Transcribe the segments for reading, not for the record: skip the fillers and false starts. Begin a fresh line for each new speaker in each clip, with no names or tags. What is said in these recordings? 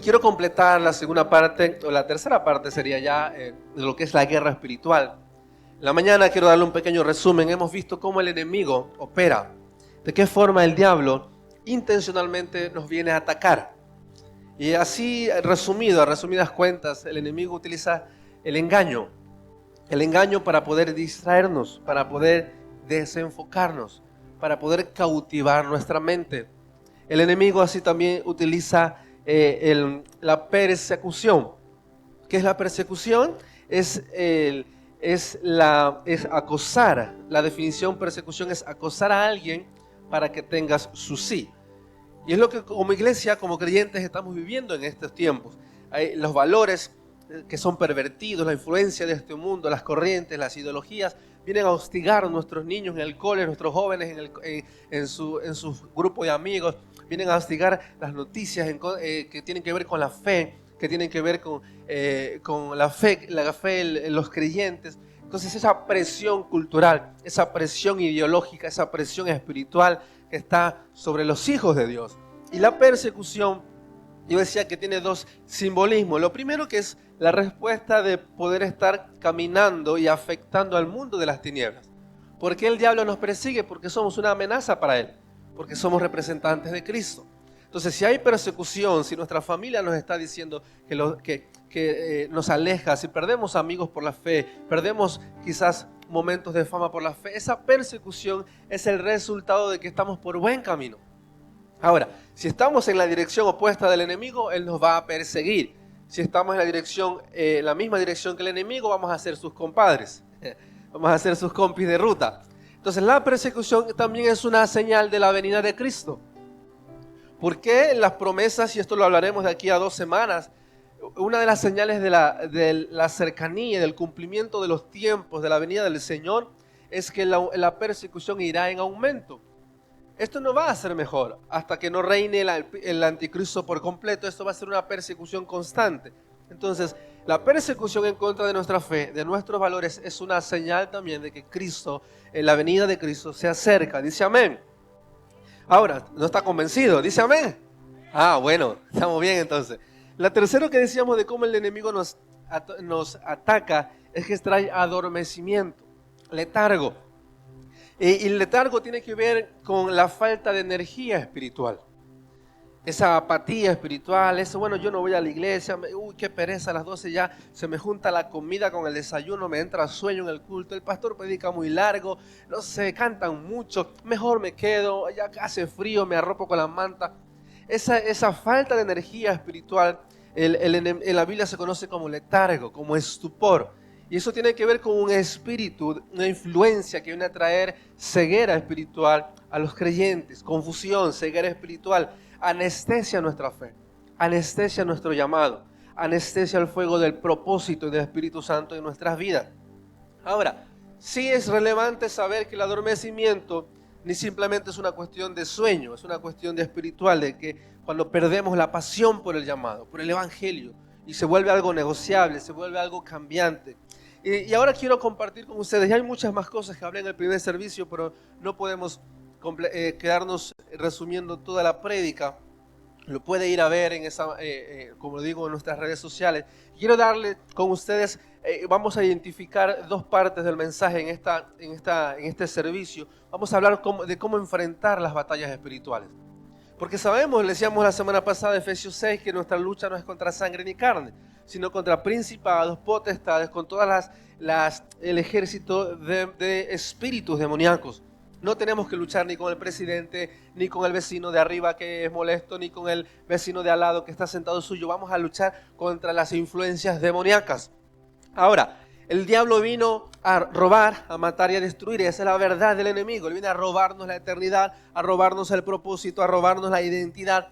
quiero completar la segunda parte, o la tercera parte sería ya de lo que es la guerra espiritual. En la mañana quiero darle un pequeño resumen. Hemos visto cómo el enemigo opera, de qué forma el diablo intencionalmente nos viene a atacar. Y así, resumido, a resumidas cuentas, el enemigo utiliza el engaño para poder distraernos, para poder desenfocarnos, para poder cautivar nuestra mente. El enemigo así también utiliza la persecución. ¿Qué es la persecución? Es acosar. La definición persecución es acosar a alguien para que tengas su sí. Y es lo que como iglesia, como creyentes estamos viviendo en estos tiempos. Hay los valores que son pervertidos, la influencia de este mundo, las corrientes, las ideologías, vienen a hostigar a nuestros niños en el cole, nuestros jóvenes en su grupo de amigos, vienen a hostigar las noticias que tienen que ver con la fe, que tienen que ver con la fe en los creyentes. Entonces esa presión cultural, esa presión ideológica, esa presión espiritual que está sobre los hijos de Dios. Y la persecución, yo decía que tiene dos simbolismos. Lo primero que es la respuesta de poder estar caminando y afectando al mundo de las tinieblas. ¿Por qué el diablo nos persigue? Porque somos una amenaza para él, porque somos representantes de Cristo. Entonces, si hay persecución, si nuestra familia nos está diciendo que nos aleja, si perdemos amigos por la fe, perdemos quizás momentos de fama por la fe, esa persecución es el resultado de que estamos por buen camino. Ahora, si estamos en la dirección opuesta del enemigo, él nos va a perseguir. Si estamos en la misma dirección que el enemigo, vamos a ser sus compadres, vamos a ser sus compis de ruta. Entonces, la persecución también es una señal de la venida de Cristo. ¿Por qué las promesas, y esto lo hablaremos de aquí a 2 semanas, una de las señales de la cercanía, del cumplimiento de los tiempos, de la venida del Señor, es que la persecución irá en aumento? Esto no va a ser mejor hasta que no reine el anticristo por completo. Esto va a ser una persecución constante. Entonces, la persecución en contra de nuestra fe, de nuestros valores, es una señal también de que Cristo, la venida de Cristo, se acerca. Dice amén. Ahora, ¿no está convencido? ¿Dice amén? Ah, bueno, estamos bien entonces. La tercera que decíamos de cómo el enemigo nos ataca es que trae adormecimiento, letargo. Y el letargo tiene que ver con la falta de energía espiritual. Esa apatía espiritual, eso, bueno, yo no voy a la iglesia, qué pereza, a las 12 ya se me junta la comida con el desayuno, me entra sueño en el culto, el pastor predica muy largo, no sé, cantan mucho, mejor me quedo, ya hace frío, me arropo con la manta. Esa falta de energía espiritual, en la Biblia se conoce como letargo, como estupor. Y eso tiene que ver con un espíritu, una influencia que viene a traer ceguera espiritual a los creyentes, confusión, ceguera espiritual, anestesia nuestra fe, anestesia nuestro llamado, anestesia el fuego del propósito y del Espíritu Santo en nuestras vidas. Ahora, sí es relevante saber que el adormecimiento ni simplemente es una cuestión de sueño, es una cuestión de espiritual, de que cuando perdemos la pasión por el llamado, por el evangelio, y se vuelve algo negociable, se vuelve algo cambiante. Y ahora quiero compartir con ustedes, y hay muchas más cosas que hablé en el primer servicio, pero no podemos quedarnos resumiendo toda la prédica. Lo puede ir a ver como digo, en nuestras redes sociales. Quiero darle con ustedes, vamos a identificar 2 partes del mensaje en este servicio. Vamos a hablar de cómo enfrentar las batallas espirituales. Porque sabemos, le decíamos la semana pasada, Efesios 6, que nuestra lucha no es contra sangre ni carne, sino contra principados, potestades, con todas el ejército de espíritus demoníacos. No tenemos que luchar ni con el presidente, ni con el vecino de arriba que es molesto, ni con el vecino de al lado que está sentado suyo. Vamos a luchar contra las influencias demoníacas. Ahora, el diablo vino a robar, a matar y a destruir. Y esa es la verdad del enemigo. Él viene a robarnos la eternidad, a robarnos el propósito, a robarnos la identidad.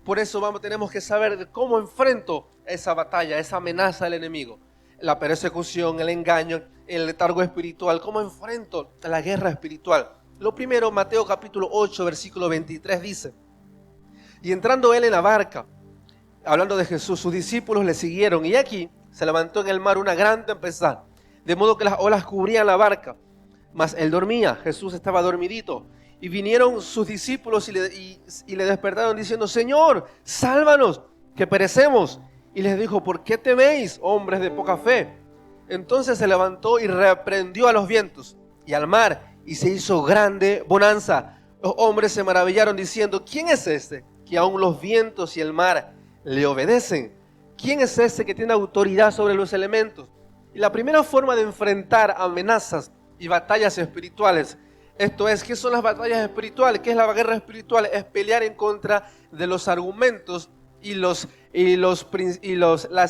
Por eso tenemos que saber cómo enfrento esa batalla, esa amenaza del enemigo. La persecución, el engaño, el letargo espiritual. ¿Cómo enfrento la guerra espiritual? Lo primero, Mateo capítulo 8, versículo 23 dice: y entrando él en la barca, hablando de Jesús, sus discípulos le siguieron, y aquí se levantó en el mar una gran tempestad, de modo que las olas cubrían la barca, mas él dormía. Jesús estaba dormidito, y vinieron sus discípulos y le despertaron diciendo: Señor, sálvanos, que perecemos. Y les dijo, ¿por qué teméis, hombres de poca fe? Entonces se levantó y reprendió a los vientos y al mar, y se hizo grande bonanza. Los hombres se maravillaron diciendo, ¿quién es este que aún los vientos y el mar le obedecen? ¿Quién es este que tiene autoridad sobre los elementos? Y la primera forma de enfrentar amenazas y batallas espirituales, esto es, ¿qué son las batallas espirituales? ¿Qué es la guerra espiritual? Es pelear en contra de los argumentos y las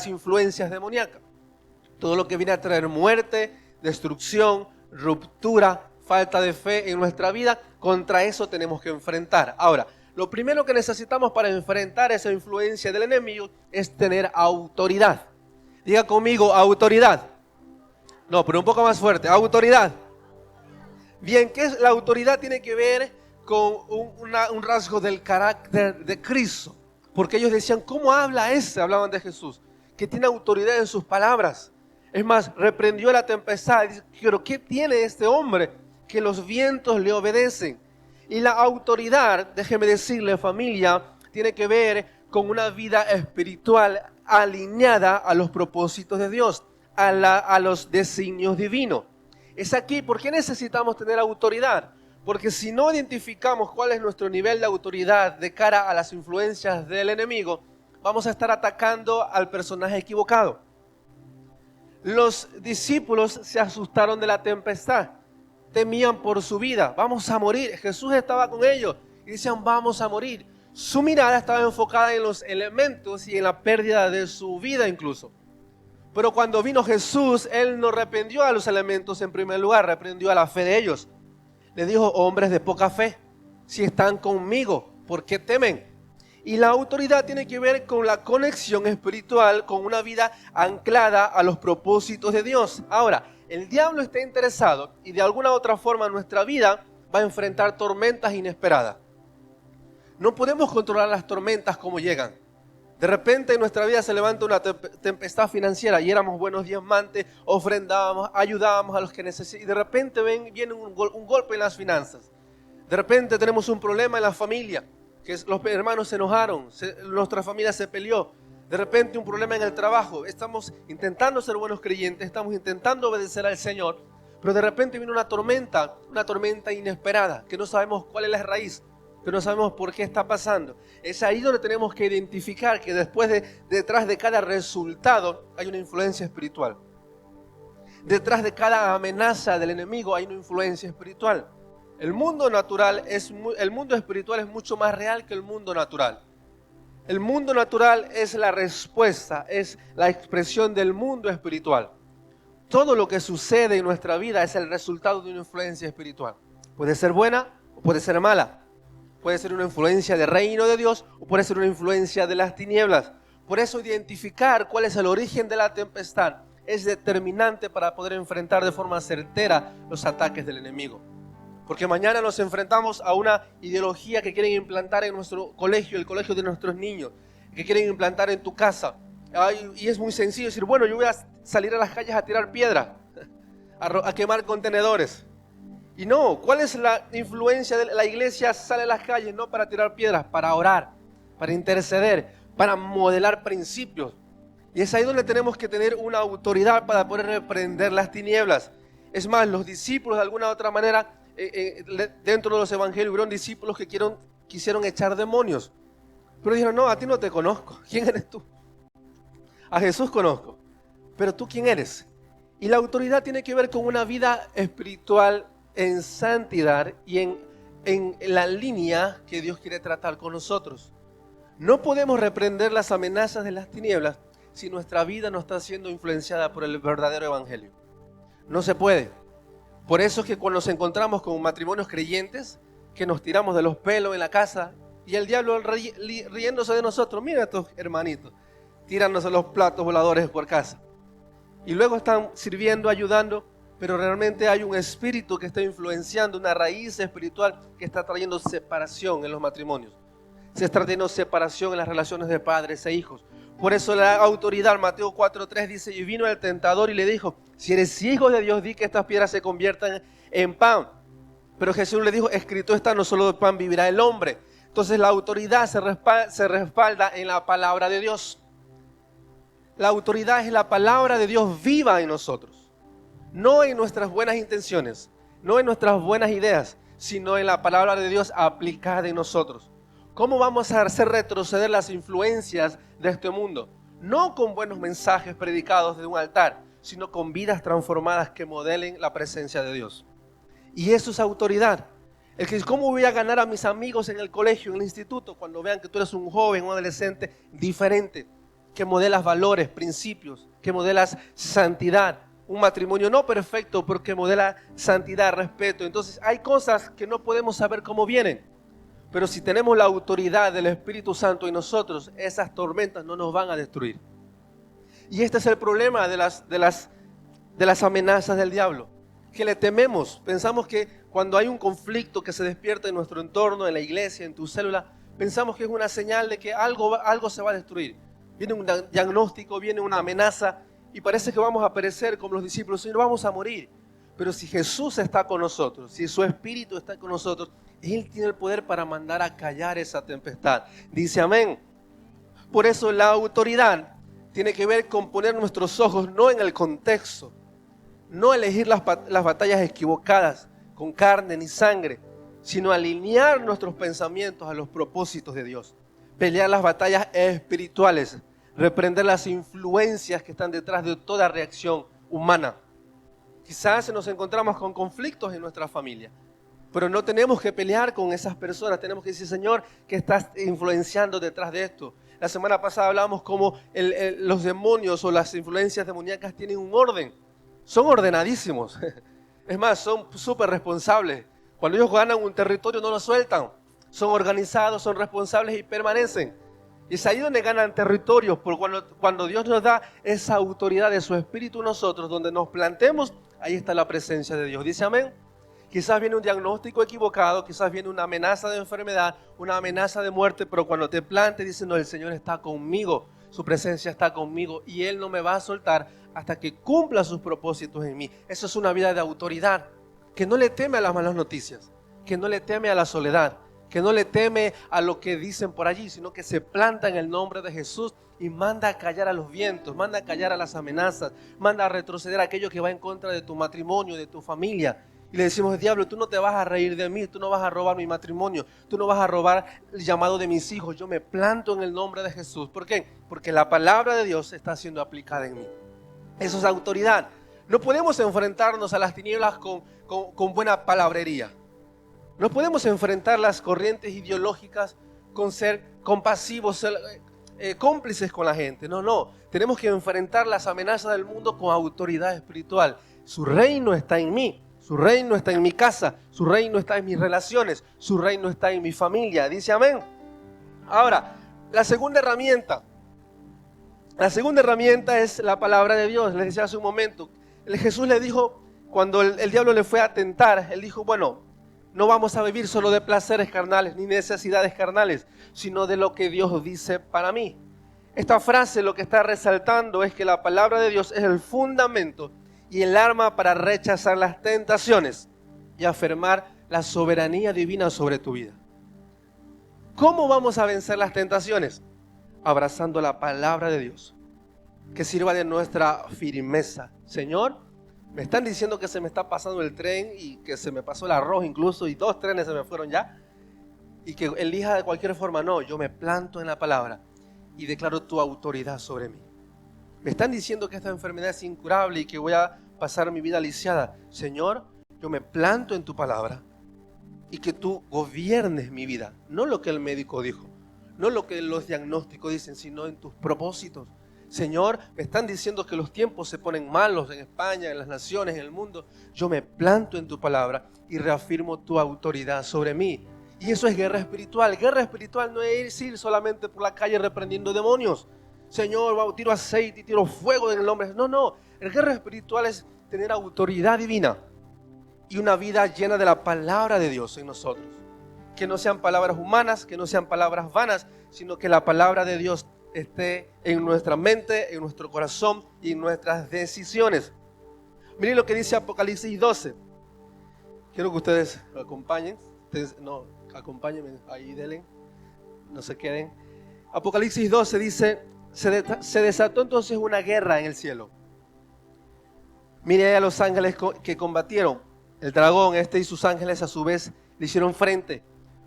influencias demoníacas. Todo lo que viene a traer muerte, destrucción, ruptura, falta de fe en nuestra vida, contra eso tenemos que enfrentar. Ahora, lo primero que necesitamos para enfrentar esa influencia del enemigo es tener autoridad. Diga conmigo, autoridad. No, pero un poco más fuerte, autoridad. Bien, ¿qué es la autoridad? Tiene que ver con un rasgo del carácter de Cristo. Porque ellos decían, ¿cómo habla ese? Hablaban de Jesús, que tiene autoridad en sus palabras. Es más, reprendió la tempestad. Dice, pero ¿qué tiene este hombre? Que los vientos le obedecen. Y la autoridad, déjeme decirle, familia, tiene que ver con una vida espiritual alineada a los propósitos de Dios, a los designios divinos. Es aquí, ¿por qué necesitamos tener autoridad? Porque si no identificamos cuál es nuestro nivel de autoridad de cara a las influencias del enemigo, vamos a estar atacando al personaje equivocado. Los discípulos se asustaron de la tempestad, temían por su vida, vamos a morir. Jesús estaba con ellos y decían, vamos a morir. Su mirada estaba enfocada en los elementos y en la pérdida de su vida incluso. Pero cuando vino Jesús, Él no reprendió a los elementos en primer lugar, reprendió a la fe de ellos. Le dijo, hombres de poca fe, si están conmigo, ¿por qué temen? Y la autoridad tiene que ver con la conexión espiritual, con una vida anclada a los propósitos de Dios. Ahora, el diablo está interesado y de alguna u otra forma nuestra vida va a enfrentar tormentas inesperadas. No podemos controlar las tormentas como llegan. De repente en nuestra vida se levanta una tempestad financiera y éramos buenos diezmantes, ofrendábamos, ayudábamos a los que necesitan. Y de repente viene un golpe en las finanzas. De repente tenemos un problema en la familia, que los hermanos se enojaron, nuestra familia se peleó. De repente un problema en el trabajo. Estamos intentando ser buenos creyentes, estamos intentando obedecer al Señor, pero de repente viene una tormenta inesperada, que no sabemos cuál es la raíz, que no sabemos por qué está pasando. Es ahí donde tenemos que identificar que detrás de cada resultado hay una influencia espiritual. Detrás de cada amenaza del enemigo hay una influencia espiritual. El mundo espiritual es mucho más real que el mundo natural. El mundo natural es la respuesta, es la expresión del mundo espiritual. Todo lo que sucede en nuestra vida es el resultado de una influencia espiritual. Puede ser buena o puede ser mala. Puede ser una influencia del reino de Dios o puede ser una influencia de las tinieblas. Por eso identificar cuál es el origen de la tempestad es determinante para poder enfrentar de forma certera los ataques del enemigo. Porque mañana nos enfrentamos a una ideología que quieren implantar en nuestro colegio, el colegio de nuestros niños, que quieren implantar en tu casa. Y es muy sencillo decir, bueno, yo voy a salir a las calles a tirar piedra, a quemar contenedores. Y no, ¿cuál es la influencia de la iglesia? Sale a las calles no para tirar piedras, para orar, para interceder, para modelar principios. Y es ahí donde tenemos que tener una autoridad para poder reprender las tinieblas. Es más, los discípulos de alguna u otra manera, dentro de los evangelios, hubieron discípulos que quisieron echar demonios. Pero dijeron, no, a ti no te conozco. ¿Quién eres tú? A Jesús conozco. Pero ¿tú quién eres? Y la autoridad tiene que ver con una vida espiritual en santidad y en la línea que Dios quiere tratar con nosotros. No podemos reprender las amenazas de las tinieblas si nuestra vida no está siendo influenciada por el verdadero evangelio. No se puede. Por eso es que cuando nos encontramos con matrimonios creyentes, que nos tiramos de los pelos en la casa y el diablo riéndose de nosotros, mira a estos hermanitos, tirándose los platos voladores por casa. Y luego están sirviendo, ayudando, pero realmente hay un espíritu que está influenciando, una raíz espiritual que está trayendo separación en los matrimonios. Se está trayendo separación en las relaciones de padres e hijos. Por eso la autoridad, Mateo 4:3 dice, y vino el tentador y le dijo, si eres hijo de Dios, di que estas piedras se conviertan en pan. Pero Jesús le dijo, escrito está, no solo de pan vivirá el hombre. Entonces la autoridad se respalda en la palabra de Dios. La autoridad es la palabra de Dios viva en nosotros. No en nuestras buenas intenciones, no en nuestras buenas ideas, sino en la palabra de Dios aplicada en nosotros. ¿Cómo vamos a hacer retroceder las influencias de este mundo? No con buenos mensajes predicados de un altar, sino con vidas transformadas que modelen la presencia de Dios. Y eso es autoridad. ¿Cómo voy a ganar a mis amigos en el colegio, en el instituto, cuando vean que tú eres un joven, un adolescente diferente, que modelas valores, principios, que modelas santidad? Un matrimonio no perfecto, pero que modela santidad, respeto. Entonces hay cosas que no podemos saber cómo vienen. Pero si tenemos la autoridad del Espíritu Santo en nosotros, esas tormentas no nos van a destruir. Y este es el problema de las amenazas del diablo, que le tememos. Pensamos que cuando hay un conflicto que se despierta en nuestro entorno, en la iglesia, en tu célula, pensamos que es una señal de que algo se va a destruir. Viene un diagnóstico, viene una amenaza y parece que vamos a perecer como los discípulos y no vamos a morir. Pero si Jesús está con nosotros, si su Espíritu está con nosotros, Él tiene el poder para mandar a callar esa tempestad. Dice amén. Por eso la autoridad tiene que ver con poner nuestros ojos no en el contexto, no elegir las batallas equivocadas con carne ni sangre, sino alinear nuestros pensamientos a los propósitos de Dios. Pelear las batallas espirituales, reprender las influencias que están detrás de toda reacción humana. Quizás nos encontramos con conflictos en nuestra familia, pero no tenemos que pelear con esas personas. Tenemos que decir, Señor, ¿qué estás influenciando detrás de esto? La semana pasada hablábamos cómo los demonios o las influencias demoníacas tienen un orden. Son ordenadísimos. Es más, son súper responsables. Cuando ellos ganan un territorio no lo sueltan. Son organizados, son responsables y permanecen. Y es ahí donde ganan territorios, porque cuando Dios nos da esa autoridad de su Espíritu en nosotros, donde nos plantemos, ahí está la presencia de Dios. Dice amén. Quizás viene un diagnóstico equivocado, quizás viene una amenaza de enfermedad, una amenaza de muerte, pero cuando te plantes dices, no, el Señor está conmigo, su presencia está conmigo y Él no me va a soltar hasta que cumpla sus propósitos en mí. Eso es una vida de autoridad, que no le teme a las malas noticias, que no le teme a la soledad, que no le teme a lo que dicen por allí, sino que se planta en el nombre de Jesús y manda a callar a los vientos, manda a callar a las amenazas, manda a retroceder a aquello que va en contra de tu matrimonio, de tu familia. Y le decimos, diablo, tú no te vas a reír de mí, tú no vas a robar mi matrimonio, tú no vas a robar el llamado de mis hijos. Yo me planto en el nombre de Jesús. ¿Por qué? Porque la palabra de Dios está siendo aplicada en mí. Eso es autoridad. No podemos enfrentarnos a las tinieblas con buena palabrería. No podemos enfrentar las corrientes ideológicas con ser compasivos, cómplices con la gente. No. Tenemos que enfrentar las amenazas del mundo con autoridad espiritual. Su reino está en mí. Su reino está en mi casa, su reino está en mis relaciones, su reino está en mi familia. Dice amén. Ahora, la segunda herramienta es la palabra de Dios. Les decía hace un momento, Jesús le dijo, cuando el diablo le fue a tentar, él dijo, bueno, no vamos a vivir solo de placeres carnales ni necesidades carnales, sino de lo que Dios dice para mí. Esta frase lo que está resaltando es que la palabra de Dios es el fundamento y el arma para rechazar las tentaciones y afirmar la soberanía divina sobre tu vida. ¿Cómo vamos a vencer las tentaciones? Abrazando la palabra de Dios, que sirva de nuestra firmeza. Señor, me están diciendo que se me está pasando el tren y que se me pasó el arroz incluso y 2 trenes se me fueron ya y que elija de cualquier forma. No, yo me planto en la palabra y declaro tu autoridad sobre mí. Me están diciendo que esta enfermedad es incurable y que voy a pasar mi vida lisiada. Señor, yo me planto en tu palabra y que tú gobiernes mi vida. No lo que el médico dijo, no lo que los diagnósticos dicen, sino en tus propósitos. Señor, me están diciendo que los tiempos se ponen malos en España, en las naciones, en el mundo. Yo me planto en tu palabra y reafirmo tu autoridad sobre mí. Y eso es guerra espiritual. Guerra espiritual no es ir solamente por la calle reprendiendo demonios. Señor, tiro aceite y tiro fuego en el nombre. No. El guerra espiritual es tener autoridad divina y una vida llena de la palabra de Dios en nosotros. Que no sean palabras humanas, que no sean palabras vanas, sino que la palabra de Dios esté en nuestra mente, en nuestro corazón y en nuestras decisiones. Miren lo que dice Apocalipsis 12. Quiero que ustedes lo acompañen. Acompáñenme ahí, denle. no se queden. Apocalipsis 12 dice, se desató entonces una guerra en el cielo. Mire a los ángeles que combatieron. El dragón, y sus ángeles a su vez le hicieron frente,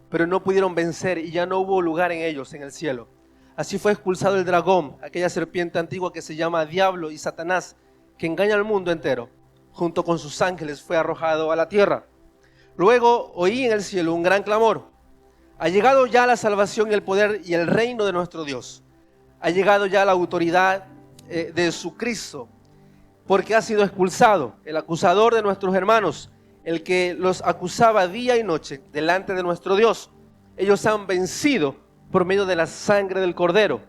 pero no pudieron vencer y ya no hubo lugar en ellos en el cielo. Así fue expulsado el dragón, aquella serpiente antigua que se llama Diablo y Satanás, que engaña al mundo entero. Junto con sus ángeles fue arrojado a la tierra. Luego oí en el cielo un gran clamor. Ha llegado ya la salvación y el poder y el reino de nuestro Dios. Ha llegado ya la autoridad de su Cristo, porque ha sido expulsado el acusador de nuestros hermanos, el que los acusaba día y noche delante de nuestro Dios. Ellos han vencido por medio de la sangre del Cordero,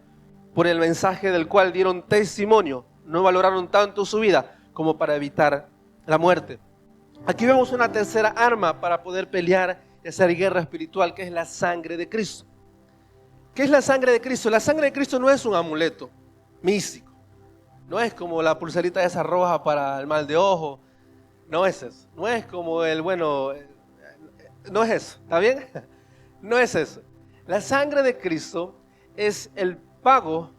por el mensaje del cual dieron testimonio. No valoraron tanto su vida como para evitar la muerte. Aquí vemos una tercera arma para poder pelear y hacer guerra espiritual, que es la sangre de Cristo. ¿Qué es la sangre de Cristo? La sangre de Cristo no es un amuleto místico. No es como la pulserita esa roja para el mal de ojo. No es eso. No es como no es eso. ¿Está bien? No es eso. La sangre de Cristo es el pago,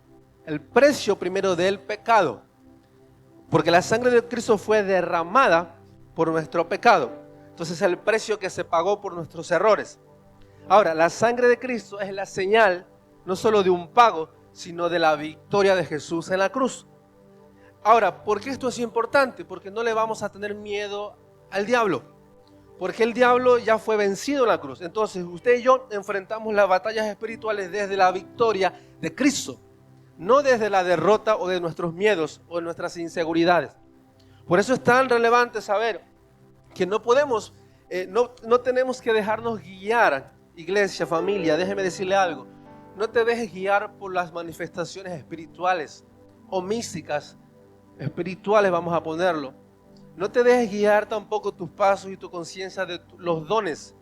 el precio primero del pecado. Porque la sangre de Cristo fue derramada por nuestro pecado. Entonces es el precio que se pagó por nuestros errores. Ahora, la sangre de Cristo es la señal no solo de un pago, sino de la victoria de Jesús en la cruz. Ahora, ¿por qué esto es importante? Porque no le vamos a tener miedo al diablo. Porque el diablo ya fue vencido en la cruz. Entonces, usted y yo enfrentamos las batallas espirituales desde la victoria de Cristo, no desde la derrota o de nuestros miedos o de nuestras inseguridades. Por eso es tan relevante saber que no podemos, no tenemos que dejarnos guiar, iglesia, familia. Déjeme decirle algo. No te dejes guiar por las manifestaciones espirituales o místicas espirituales, vamos a ponerlo. No te dejes guiar tampoco tus pasos y tu conciencia de los dones,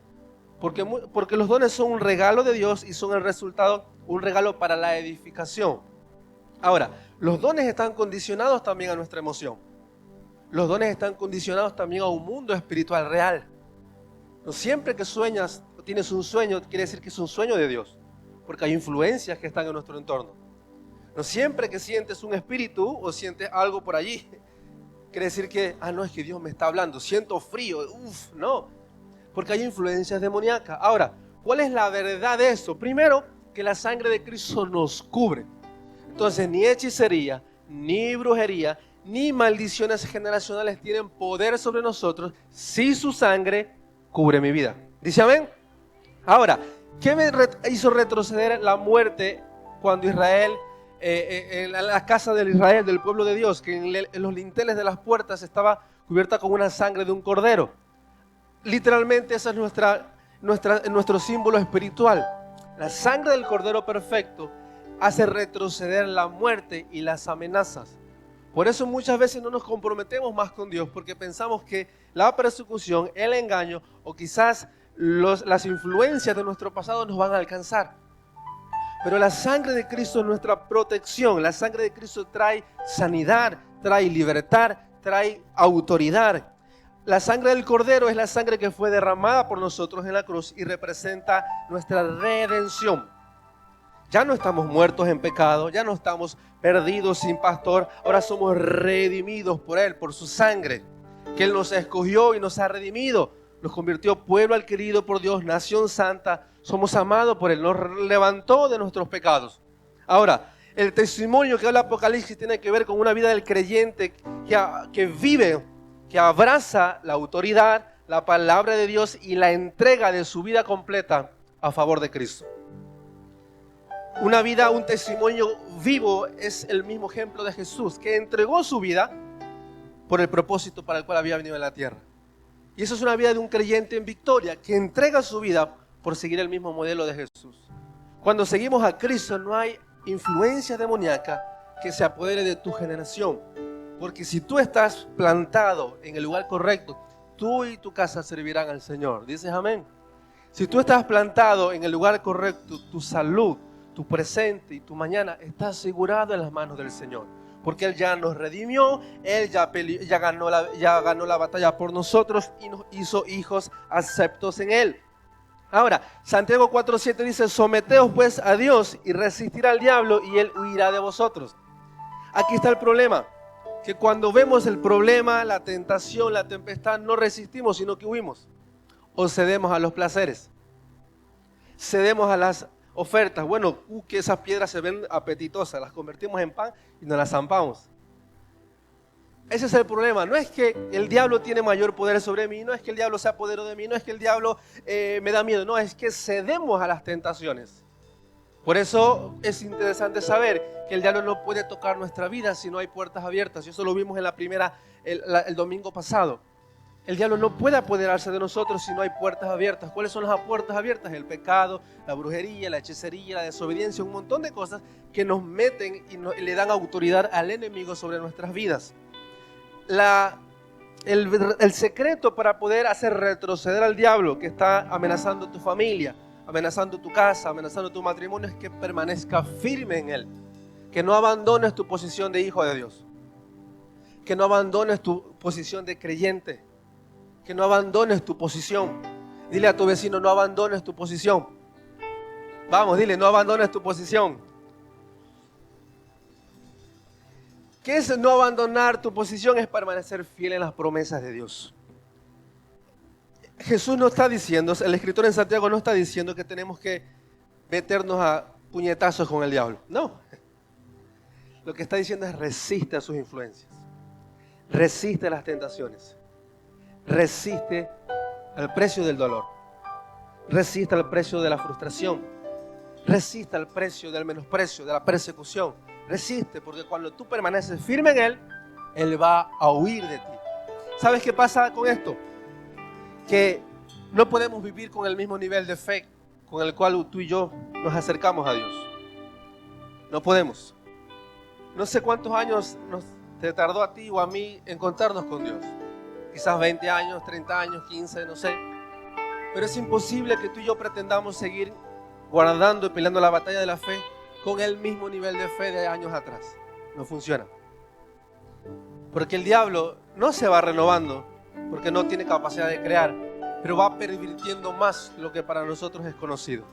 porque los dones son un regalo de Dios y son el resultado, un regalo para la edificación. Ahora, los dones están condicionados también a nuestra emoción. Los dones están condicionados también a un mundo espiritual real. No siempre que sueñas o tienes un sueño, quiere decir que es un sueño de Dios, porque hay influencias que están en nuestro entorno. No siempre que sientes un espíritu o sientes algo por allí, quiere decir que, no, es que Dios me está hablando, siento frío, no, porque hay influencias demoníacas. Ahora, ¿cuál es la verdad de eso? Primero, que la sangre de Cristo nos cubre. Entonces, ni hechicería, ni brujería, ni maldiciones generacionales tienen poder sobre nosotros si su sangre cubre mi vida. ¿Dice amén? Ahora, ¿qué me hizo retroceder la muerte cuando Israel, en la casa de Israel, del pueblo de Dios, que en los linteles de las puertas estaba cubierta con una sangre de un cordero? Literalmente ese es nuestro símbolo espiritual. La sangre del cordero perfecto hace retroceder la muerte y las amenazas. Por eso muchas veces no nos comprometemos más con Dios, porque pensamos que la persecución, el engaño o quizás las influencias de nuestro pasado nos van a alcanzar. Pero la sangre de Cristo es nuestra protección. La sangre de Cristo trae sanidad, trae libertad, trae autoridad. La sangre del Cordero es la sangre que fue derramada por nosotros en la cruz y representa nuestra redención. Ya no estamos muertos en pecado, ya no estamos perdidos sin pastor, ahora somos redimidos por Él, por su sangre, que Él nos escogió y nos ha redimido, nos convirtió pueblo adquirido por Dios, nación santa, somos amados por Él, nos levantó de nuestros pecados. Ahora, el testimonio que habla Apocalipsis tiene que ver con una vida del creyente que vive, que abraza la autoridad, la palabra de Dios y la entrega de su vida completa a favor de Cristo. Una vida, un testimonio vivo es el mismo ejemplo de Jesús, que entregó su vida por el propósito para el cual había venido a la tierra. Y eso es una vida de un creyente en victoria, que entrega su vida por seguir el mismo modelo de Jesús. Cuando seguimos a Cristo no hay influencia demoníaca que se apodere de tu generación. Porque si tú estás plantado en el lugar correcto, tú y tu casa servirán al Señor. ¿Dices amén? Si tú estás plantado en el lugar correcto, tu salud, tu presente y tu mañana está asegurado en las manos del Señor, porque Él ya nos redimió, Él ya ganó la batalla por nosotros y nos hizo hijos aceptos en Él. Ahora, Santiago 4:7 dice, someteos pues a Dios y resistir al diablo y él huirá de vosotros. Aquí está el problema, que cuando vemos el problema, la tentación, la tempestad, no resistimos, sino que huimos. O cedemos a los placeres, cedemos a las ofertas. Bueno, que esas piedras se ven apetitosas, las convertimos en pan y nos las zampamos. Ese es el problema. No es que el diablo tiene mayor poder sobre mí, no es que el diablo se apoderó de mí, no es que el diablo me da miedo, no, es que cedemos a las tentaciones. Por eso es interesante saber que el diablo no puede tocar nuestra vida si no hay puertas abiertas. Y eso lo vimos en el domingo pasado. El diablo no puede apoderarse de nosotros si no hay puertas abiertas. ¿Cuáles son las puertas abiertas? El pecado, la brujería, la hechicería, la desobediencia, un montón de cosas que nos meten y le dan autoridad al enemigo sobre nuestras vidas. El secreto para poder hacer retroceder al diablo que está amenazando tu familia, amenazando tu casa, amenazando tu matrimonio, es que permanezca firme en él. Que no abandones tu posición de hijo de Dios. Que no abandones tu posición de creyente. Que no abandones tu posición. Dile a tu vecino, no abandones tu posición. Vamos, dile, no abandones tu posición. ¿Qué es no abandonar tu posición? Es permanecer fiel en las promesas de Dios. Jesús no está diciendo, el escritor en Santiago no está diciendo que tenemos que meternos a puñetazos con el diablo. No. Lo que está diciendo es resiste a sus influencias. Resiste a las tentaciones. Resiste al precio del dolor. Resiste al precio de la frustración. Resiste al precio del menosprecio, de la persecución. Resiste, porque cuando tú permaneces firme en Él, Él va a huir de ti. ¿Sabes qué pasa con esto? Que no podemos vivir con el mismo nivel de fe con el cual tú y yo nos acercamos a Dios. No podemos. No sé cuántos años te tardó a ti o a mí encontrarnos con Dios. Quizás 20 años, 30 años, 15, no sé. Pero es imposible que tú y yo pretendamos seguir guardando y peleando la batalla de la fe con el mismo nivel de fe de años atrás. No funciona. Porque el diablo no se va renovando, porque no tiene capacidad de crear, pero va pervirtiendo más lo que para nosotros es conocido.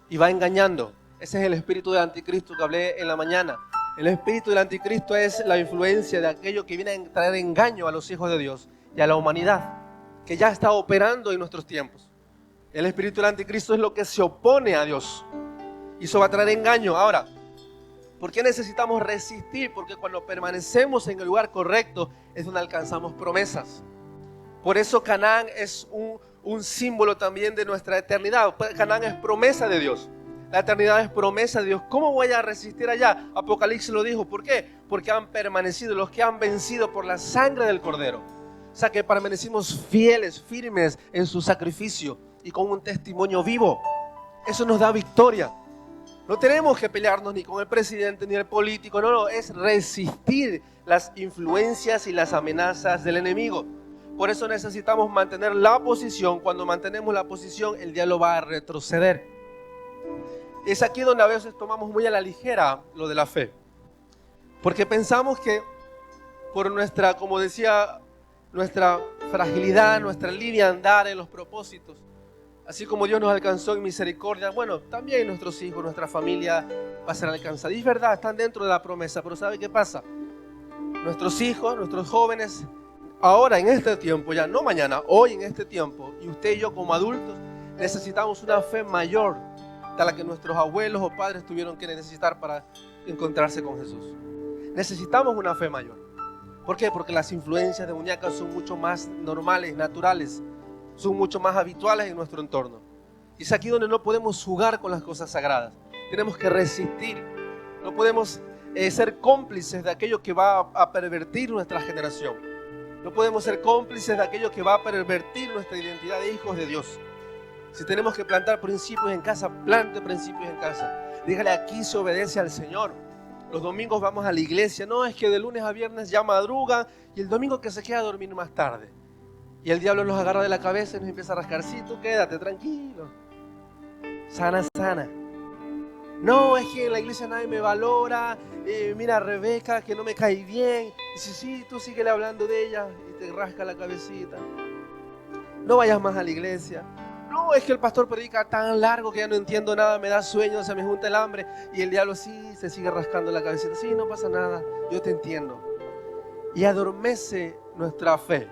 Y va engañando. Ese es el espíritu del anticristo que hablé en la mañana. El espíritu del anticristo es la influencia de aquello que viene a traer engaño a los hijos de Dios y a la humanidad, que ya está operando en nuestros tiempos. El espíritu del anticristo es lo que se opone a Dios. Y eso va a traer engaño. Ahora, ¿por qué necesitamos resistir? Porque cuando permanecemos en el lugar correcto es donde alcanzamos promesas. Por eso Canaán es un símbolo también de nuestra eternidad. Canaán es promesa de Dios. La eternidad es promesa de Dios. ¿Cómo voy a resistir allá? Apocalipsis lo dijo. ¿Por qué? Porque han permanecido los que han vencido por la sangre del Cordero. O sea que permanecimos fieles, firmes en su sacrificio y con un testimonio vivo. Eso nos da victoria. No tenemos que pelearnos ni con el presidente ni el político. No, es resistir las influencias y las amenazas del enemigo. Por eso necesitamos mantener la posición. Cuando mantenemos la posición, el diablo va a retroceder. Es aquí donde a veces tomamos muy a la ligera lo de la fe. Porque pensamos que por nuestra, como decía, nuestra fragilidad, nuestra liviandad en los propósitos, así como Dios nos alcanzó en misericordia, bueno, también nuestros hijos, nuestra familia va a ser alcanzada. Y es verdad, están dentro de la promesa, pero ¿sabe qué pasa? Nuestros hijos, nuestros jóvenes, ahora en este tiempo, ya no mañana, hoy en este tiempo, y usted y yo como adultos, necesitamos una fe mayor de la que nuestros abuelos o padres tuvieron que necesitar para encontrarse con Jesús. Necesitamos una fe mayor. ¿Por qué? Porque las influencias demoníacas son mucho más normales, naturales, son mucho más habituales en nuestro entorno. Y es aquí donde no podemos jugar con las cosas sagradas. Tenemos que resistir. No podemos ser cómplices de aquello que va a pervertir nuestra generación. No podemos ser cómplices de aquello que va a pervertir nuestra identidad de hijos de Dios. Si tenemos que plantar principios en casa, plante principios en casa. Dígale, aquí se obedece al Señor. Los domingos vamos a la iglesia. No, es que de lunes a viernes ya madrugan y el domingo que se queda a dormir más tarde. Y el diablo nos agarra de la cabeza y nos empieza a rascar. Sí, tú quédate tranquilo. Sana, sana. No, es que en la iglesia nadie me valora. Mira a Rebeca que no me cae bien. Dice, sí, tú síguele hablando de ella y te rasca la cabecita. No vayas más a la iglesia. No, no, es que el pastor predica tan largo que ya no entiendo nada, me da sueño, se me junta el hambre. Y el diablo sí se sigue rascando la cabecita. Sí, no pasa nada, yo te entiendo. Y adormece nuestra fe.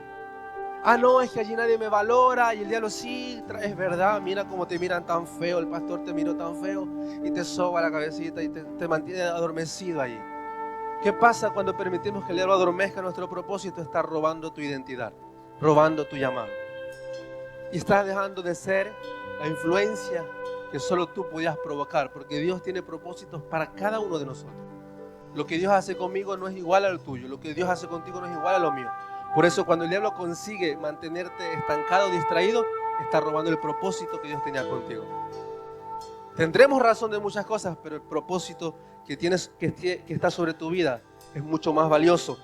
No, es que allí nadie me valora. Y el diablo sí, es verdad, mira cómo te miran tan feo, el pastor te miró tan feo. Y te soba la cabecita y te mantiene adormecido ahí. ¿Qué pasa cuando permitimos que el diablo adormezca nuestro propósito? Está robando tu identidad, robando tu llamado. Y estás dejando de ser la influencia que solo tú podías provocar, porque Dios tiene propósitos para cada uno de nosotros. Lo que Dios hace conmigo no es igual al tuyo, lo que Dios hace contigo no es igual a lo mío. Por eso cuando el diablo consigue mantenerte estancado, distraído, está robando el propósito que Dios tenía contigo. Tendremos razón de muchas cosas, pero el propósito que está sobre tu vida es mucho más valioso.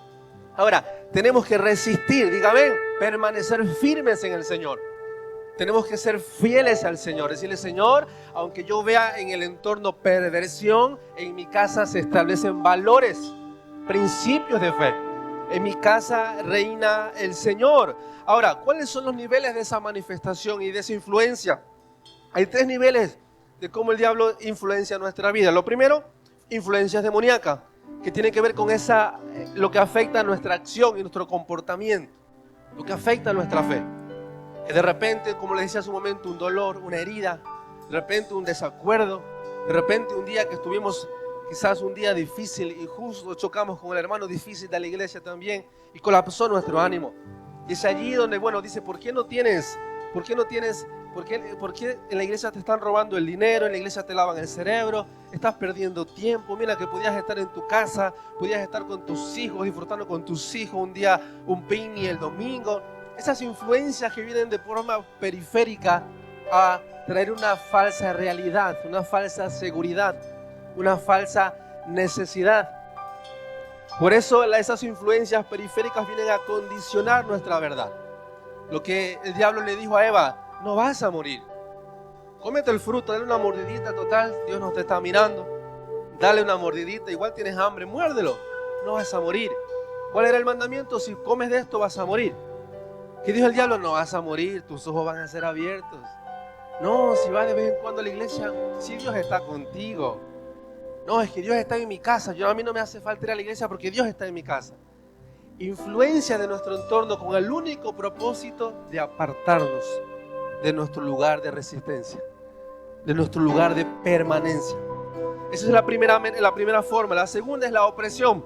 Ahora, tenemos que resistir, dígame, permanecer firmes en el Señor. Tenemos que ser fieles al Señor. Decirle, Señor, aunque yo vea en el entorno perversión, en mi casa se establecen valores, principios de fe. En mi casa reina el Señor. Ahora, ¿cuáles son los niveles de esa manifestación y de esa influencia? Hay 3 niveles de cómo el diablo influencia nuestra vida. Lo primero, influencias demoníacas, que tienen que ver con lo que afecta a nuestra acción y nuestro comportamiento, lo que afecta a nuestra fe. Que de repente, como les decía hace un momento, un dolor, una herida, de repente un desacuerdo, de repente un día que estuvimos, quizás un día difícil y justo chocamos con el hermano difícil de la iglesia también y colapsó nuestro ánimo. Y es allí donde, dice, ¿por qué en la iglesia te están robando el dinero, en la iglesia te lavan el cerebro, estás perdiendo tiempo? Mira que podías estar en tu casa, podías estar con tus hijos, disfrutando con tus hijos un día, un picnic el domingo. Esas influencias que vienen de forma periférica a traer una falsa realidad, una falsa seguridad, una falsa necesidad. Por eso esas influencias periféricas vienen a condicionar nuestra verdad. Lo que el diablo le dijo a Eva, no vas a morir. Cómete el fruto, dale una mordidita, total, Dios no te está mirando. Dale una mordidita, igual tienes hambre, muérdelo, no vas a morir. ¿Cuál era el mandamiento? Si comes de esto vas a morir. ¿Qué dijo el diablo? No vas a morir, tus ojos van a ser abiertos. No, si vas de vez en cuando a la iglesia, si Dios está contigo. No, es que Dios está en mi casa. A mí no me hace falta ir a la iglesia porque Dios está en mi casa. Influencia de nuestro entorno con el único propósito de apartarnos de nuestro lugar de resistencia, de nuestro lugar de permanencia. Esa es la primera forma. La segunda es la opresión.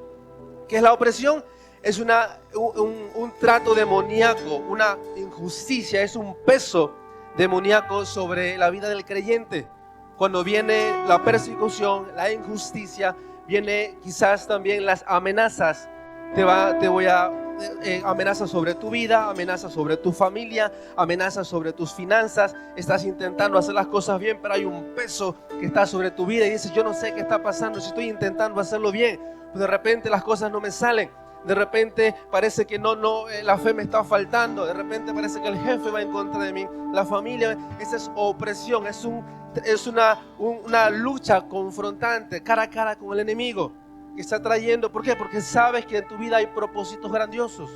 ¿Qué es la opresión? Es un trato demoníaco, una injusticia, es un peso demoníaco sobre la vida del creyente. Cuando viene la persecución, la injusticia, viene quizás también las amenazas. Amenazas sobre tu vida, amenazas sobre tu familia, amenazas sobre tus finanzas. Estás intentando hacer las cosas bien, pero hay un peso que está sobre tu vida y dices, yo no sé qué está pasando, si estoy intentando hacerlo bien, pero de repente las cosas no me salen. De repente parece que la fe me está faltando. De repente parece que el jefe va en contra de mí, la familia. Esa es opresión, es una lucha confrontante, cara a cara con el enemigo que está trayendo. ¿Por qué? Porque sabes que en tu vida hay propósitos grandiosos,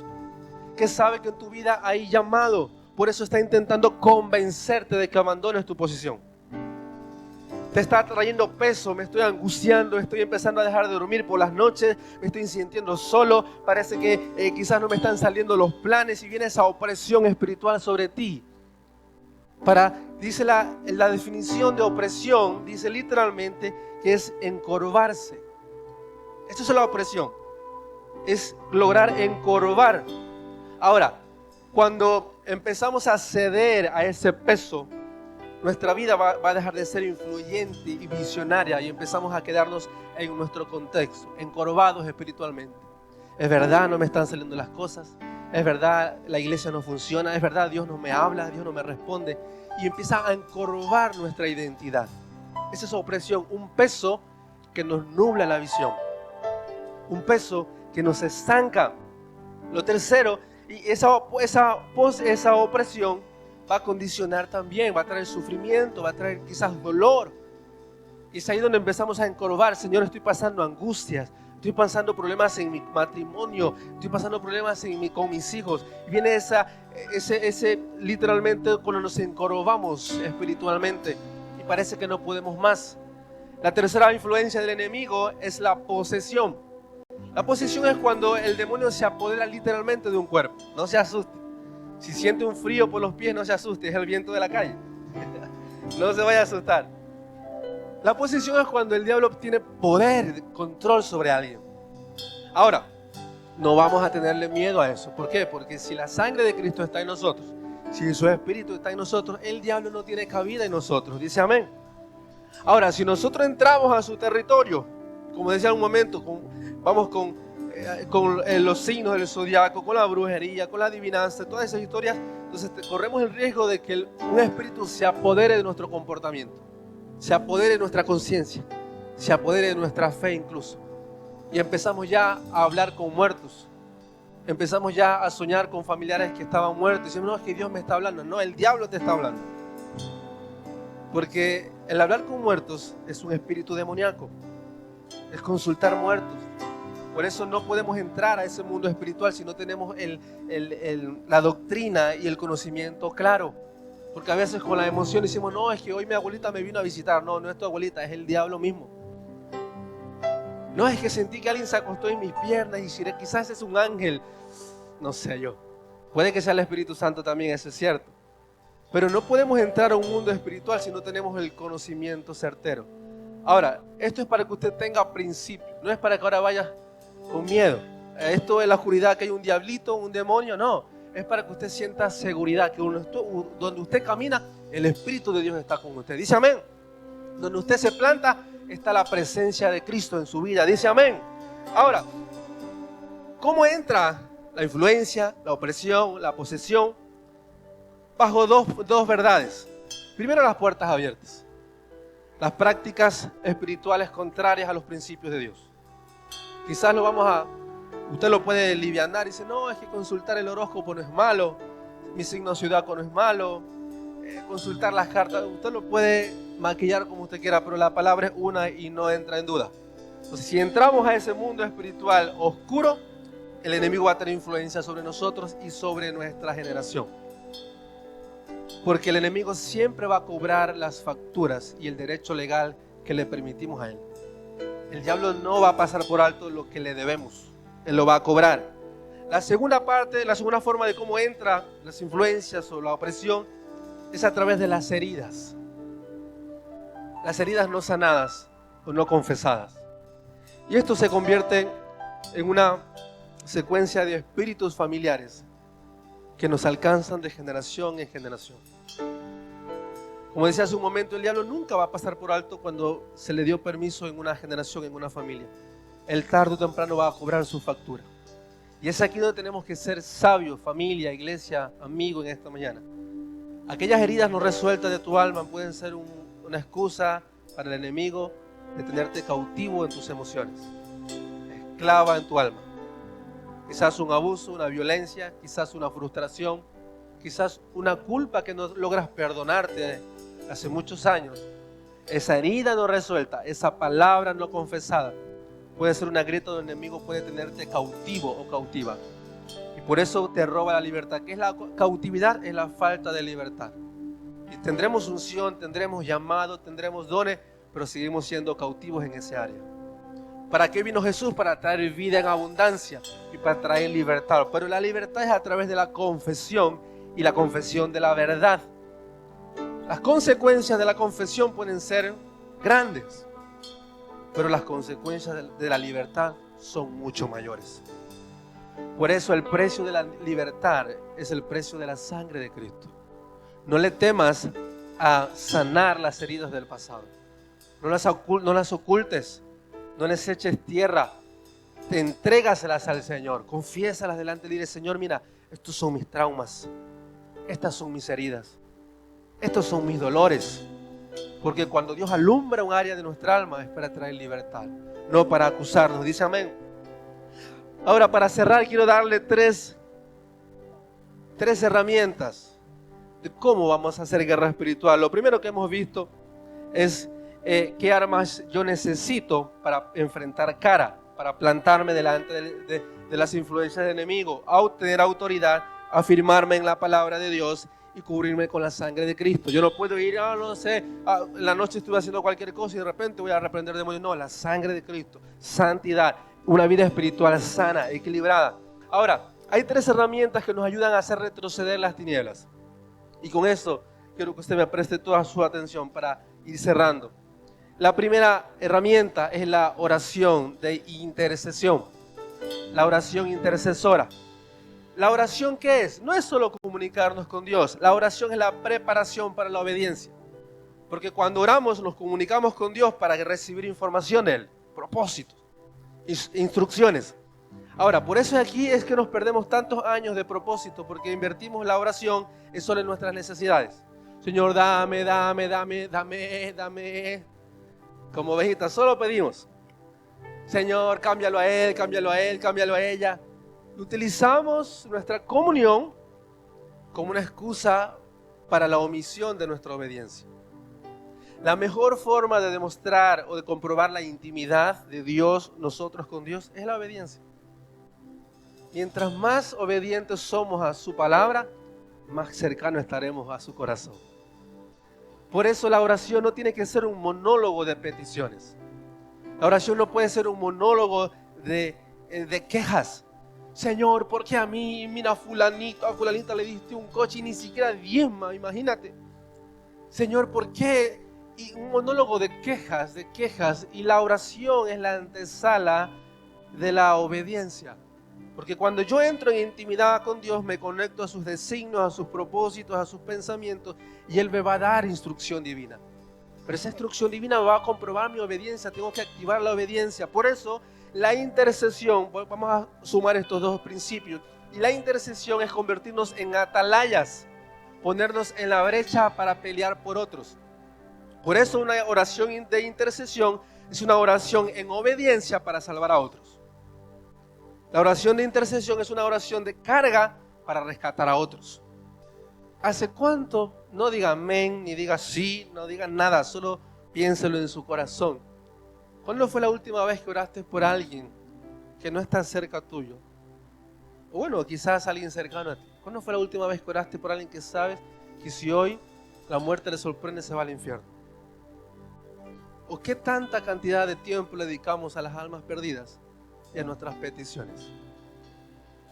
que sabes que en tu vida hay llamado. Por eso está intentando convencerte de que abandones tu posición. Te está trayendo peso, me estoy angustiando, estoy empezando a dejar de dormir por las noches, me estoy sintiendo solo, parece que quizás no me están saliendo los planes y viene esa opresión espiritual sobre ti. Dice la definición de opresión, dice literalmente que es encorvarse. Esto es la opresión, es lograr encorvar. Ahora, cuando empezamos a ceder a ese peso, nuestra vida va a dejar de ser influyente y visionaria y empezamos a quedarnos en nuestro contexto, encorvados espiritualmente. Es verdad, no me están saliendo las cosas. Es verdad, la iglesia no funciona. Es verdad, Dios no me habla, Dios no me responde. Y empieza a encorvar nuestra identidad. Esa es opresión, un peso que nos nubla la visión. Un peso que nos estanca. Lo tercero, y esa opresión va a condicionar también, va a traer sufrimiento, va a traer quizás dolor. Y es ahí donde empezamos a encorvar. Señor, estoy pasando angustias, estoy pasando problemas en mi matrimonio, estoy pasando problemas con mis hijos. Y viene ese literalmente cuando nos encorvamos espiritualmente y parece que no podemos más. La tercera influencia del enemigo es la posesión. La posesión es cuando el demonio se apodera literalmente de un cuerpo. No se asuste. Si siente un frío por los pies, no se asuste, es el viento de la calle. No se vaya a asustar. La posesión es cuando el diablo obtiene poder, control sobre alguien. Ahora, no vamos a tenerle miedo a eso. ¿Por qué? Porque si la sangre de Cristo está en nosotros, si su espíritu está en nosotros, el diablo no tiene cabida en nosotros. Dice amén. Ahora, si nosotros entramos a su territorio, como decía en un momento, vamos con los signos del zodiaco, con la brujería, con la adivinanza, todas esas historias, entonces corremos el riesgo de que un espíritu se apodere de nuestro comportamiento, se apodere de nuestra conciencia, se apodere de nuestra fe incluso. Y empezamos ya a hablar con muertos, empezamos ya a soñar con familiares que estaban muertos, y decimos, no, es que Dios me está hablando. No, el diablo te está hablando. Porque el hablar con muertos es un espíritu demoníaco, es consultar muertos. Por eso no podemos entrar a ese mundo espiritual si no tenemos la doctrina y el conocimiento claro. Porque a veces con la emoción decimos, no, es que hoy mi abuelita me vino a visitar. No, no es tu abuelita, es el diablo mismo. No, es que sentí que alguien se acostó en mis piernas y quizás es un ángel. No sé yo. Puede que sea el Espíritu Santo también, eso es cierto. Pero no podemos entrar a un mundo espiritual si no tenemos el conocimiento certero. Ahora, esto es para que usted tenga principio. No es para que ahora vaya con miedo. Esto es la oscuridad, que hay un diablito, un demonio. No, es para que usted sienta seguridad, que donde usted camina, el Espíritu de Dios está con usted. Dice amén. Donde usted se planta, está la presencia de Cristo en su vida. Dice amén. Ahora, ¿cómo entra la influencia, la opresión, la posesión? Bajo dos verdades. Primero, las puertas abiertas. Las prácticas espirituales contrarias a los principios de Dios. Quizás usted lo puede livianar y dice, no, es que consultar el horóscopo no es malo, mi signo zodiaco no es malo, consultar las cartas, usted lo puede maquillar como usted quiera, pero la palabra es una y no entra en duda. Entonces, si entramos a ese mundo espiritual oscuro, el enemigo va a tener influencia sobre nosotros y sobre nuestra generación. Porque el enemigo siempre va a cobrar las facturas y el derecho legal que le permitimos a él. El diablo no va a pasar por alto lo que le debemos. Él lo va a cobrar. La segunda forma de cómo entra las influencias o la opresión es a través de las heridas. Las heridas no sanadas o no confesadas. Y esto se convierte en una secuencia de espíritus familiares que nos alcanzan de generación en generación. Como decía hace un momento, el diablo nunca va a pasar por alto cuando se le dio permiso en una generación, en una familia. Él tarde o temprano va a cobrar su factura. Y es aquí donde tenemos que ser sabios, familia, iglesia, amigos en esta mañana. Aquellas heridas no resueltas de tu alma pueden ser una excusa para el enemigo de tenerte cautivo en tus emociones, esclava en tu alma. Quizás un abuso, una violencia, quizás una frustración, quizás una culpa que no logras perdonarte hace muchos años. Esa herida no resuelta, esa palabra no confesada, puede ser una grieta donde el enemigo puede tenerte cautivo o cautiva. Y por eso te roba la libertad. ¿Qué es la cautividad? Es la falta de libertad. Y tendremos unción, tendremos llamado, tendremos dones, pero seguimos siendo cautivos en ese área. ¿Para qué vino Jesús? Para traer vida en abundancia y para traer libertad. Pero la libertad es a través de la confesión y la confesión de la verdad. Las consecuencias de la confesión pueden ser grandes, pero las consecuencias de la libertad son mucho mayores. Por eso el precio de la libertad es el precio de la sangre de Cristo. No le temas a sanar las heridas del pasado. No las ocultes, no les eches tierra. Te entrégaselas al Señor, confiésalas delante de él. Dile, Señor, mira, estos son mis traumas, estas son mis heridas, estos son mis dolores. Porque cuando Dios alumbra un área de nuestra alma es para traer libertad, no para acusarnos. Dice amén. Ahora, para cerrar, quiero darle tres herramientas de cómo vamos a hacer guerra espiritual. Lo primero que hemos visto es qué armas yo necesito para enfrentar cara para plantarme delante de las influencias del enemigo, a tener autoridad, afirmarme en la palabra de Dios y cubrirme con la sangre de Cristo. Yo no puedo ir, no sé, en la noche estuve haciendo cualquier cosa y de repente voy a reprender demonios. No, la sangre de Cristo, santidad, una vida espiritual sana, equilibrada. Ahora, hay 3 herramientas que nos ayudan a hacer retroceder las tinieblas. Y con esto quiero que usted me preste toda su atención para ir cerrando. La primera herramienta es la oración de intercesión, la oración intercesora. ¿La oración qué es? No es solo comunicarnos con Dios. La oración es la preparación para la obediencia. Porque cuando oramos nos comunicamos con Dios para recibir información de Él, propósitos, instrucciones. Ahora, por eso aquí es que nos perdemos tantos años de propósito, porque invertimos la oración en solo en nuestras necesidades. Señor, dame. Como ovejitas, solo pedimos. Señor, cámbialo a él, cámbialo a ella. Utilizamos nuestra comunión como una excusa para la omisión de nuestra obediencia. La mejor forma de demostrar o de comprobar la intimidad de Dios, nosotros con Dios, es la obediencia. Mientras más obedientes somos a su palabra, más cercano estaremos a su corazón. Por eso la oración no tiene que ser un monólogo de peticiones. La oración no puede ser un monólogo de quejas. Señor, ¿por qué a mí? Mira, a fulanita le diste un coche y ni siquiera diezma, imagínate. Señor, ¿por qué? Y un monólogo de quejas. Y la oración es la antesala de la obediencia. Porque cuando yo entro en intimidad con Dios, me conecto a sus designios, a sus propósitos, a sus pensamientos, y Él me va a dar instrucción divina. Pero esa instrucción divina va a comprobar mi obediencia, tengo que activar la obediencia. Por eso, la intercesión, vamos a sumar estos 2 principios, y la intercesión es convertirnos en atalayas, ponernos en la brecha para pelear por otros. Por eso una oración de intercesión es una oración en obediencia para salvar a otros. La oración de intercesión es una oración de carga para rescatar a otros. ¿Hace cuánto? No diga amén, ni diga sí, no diga nada, solo piénselo en su corazón. ¿Cuándo fue la última vez que oraste por alguien que no está cerca tuyo? O bueno, quizás alguien cercano a ti. ¿Cuándo fue la última vez que oraste por alguien que sabes que si hoy la muerte le sorprende se va al infierno? ¿O qué tanta cantidad de tiempo le dedicamos a las almas perdidas y a nuestras peticiones?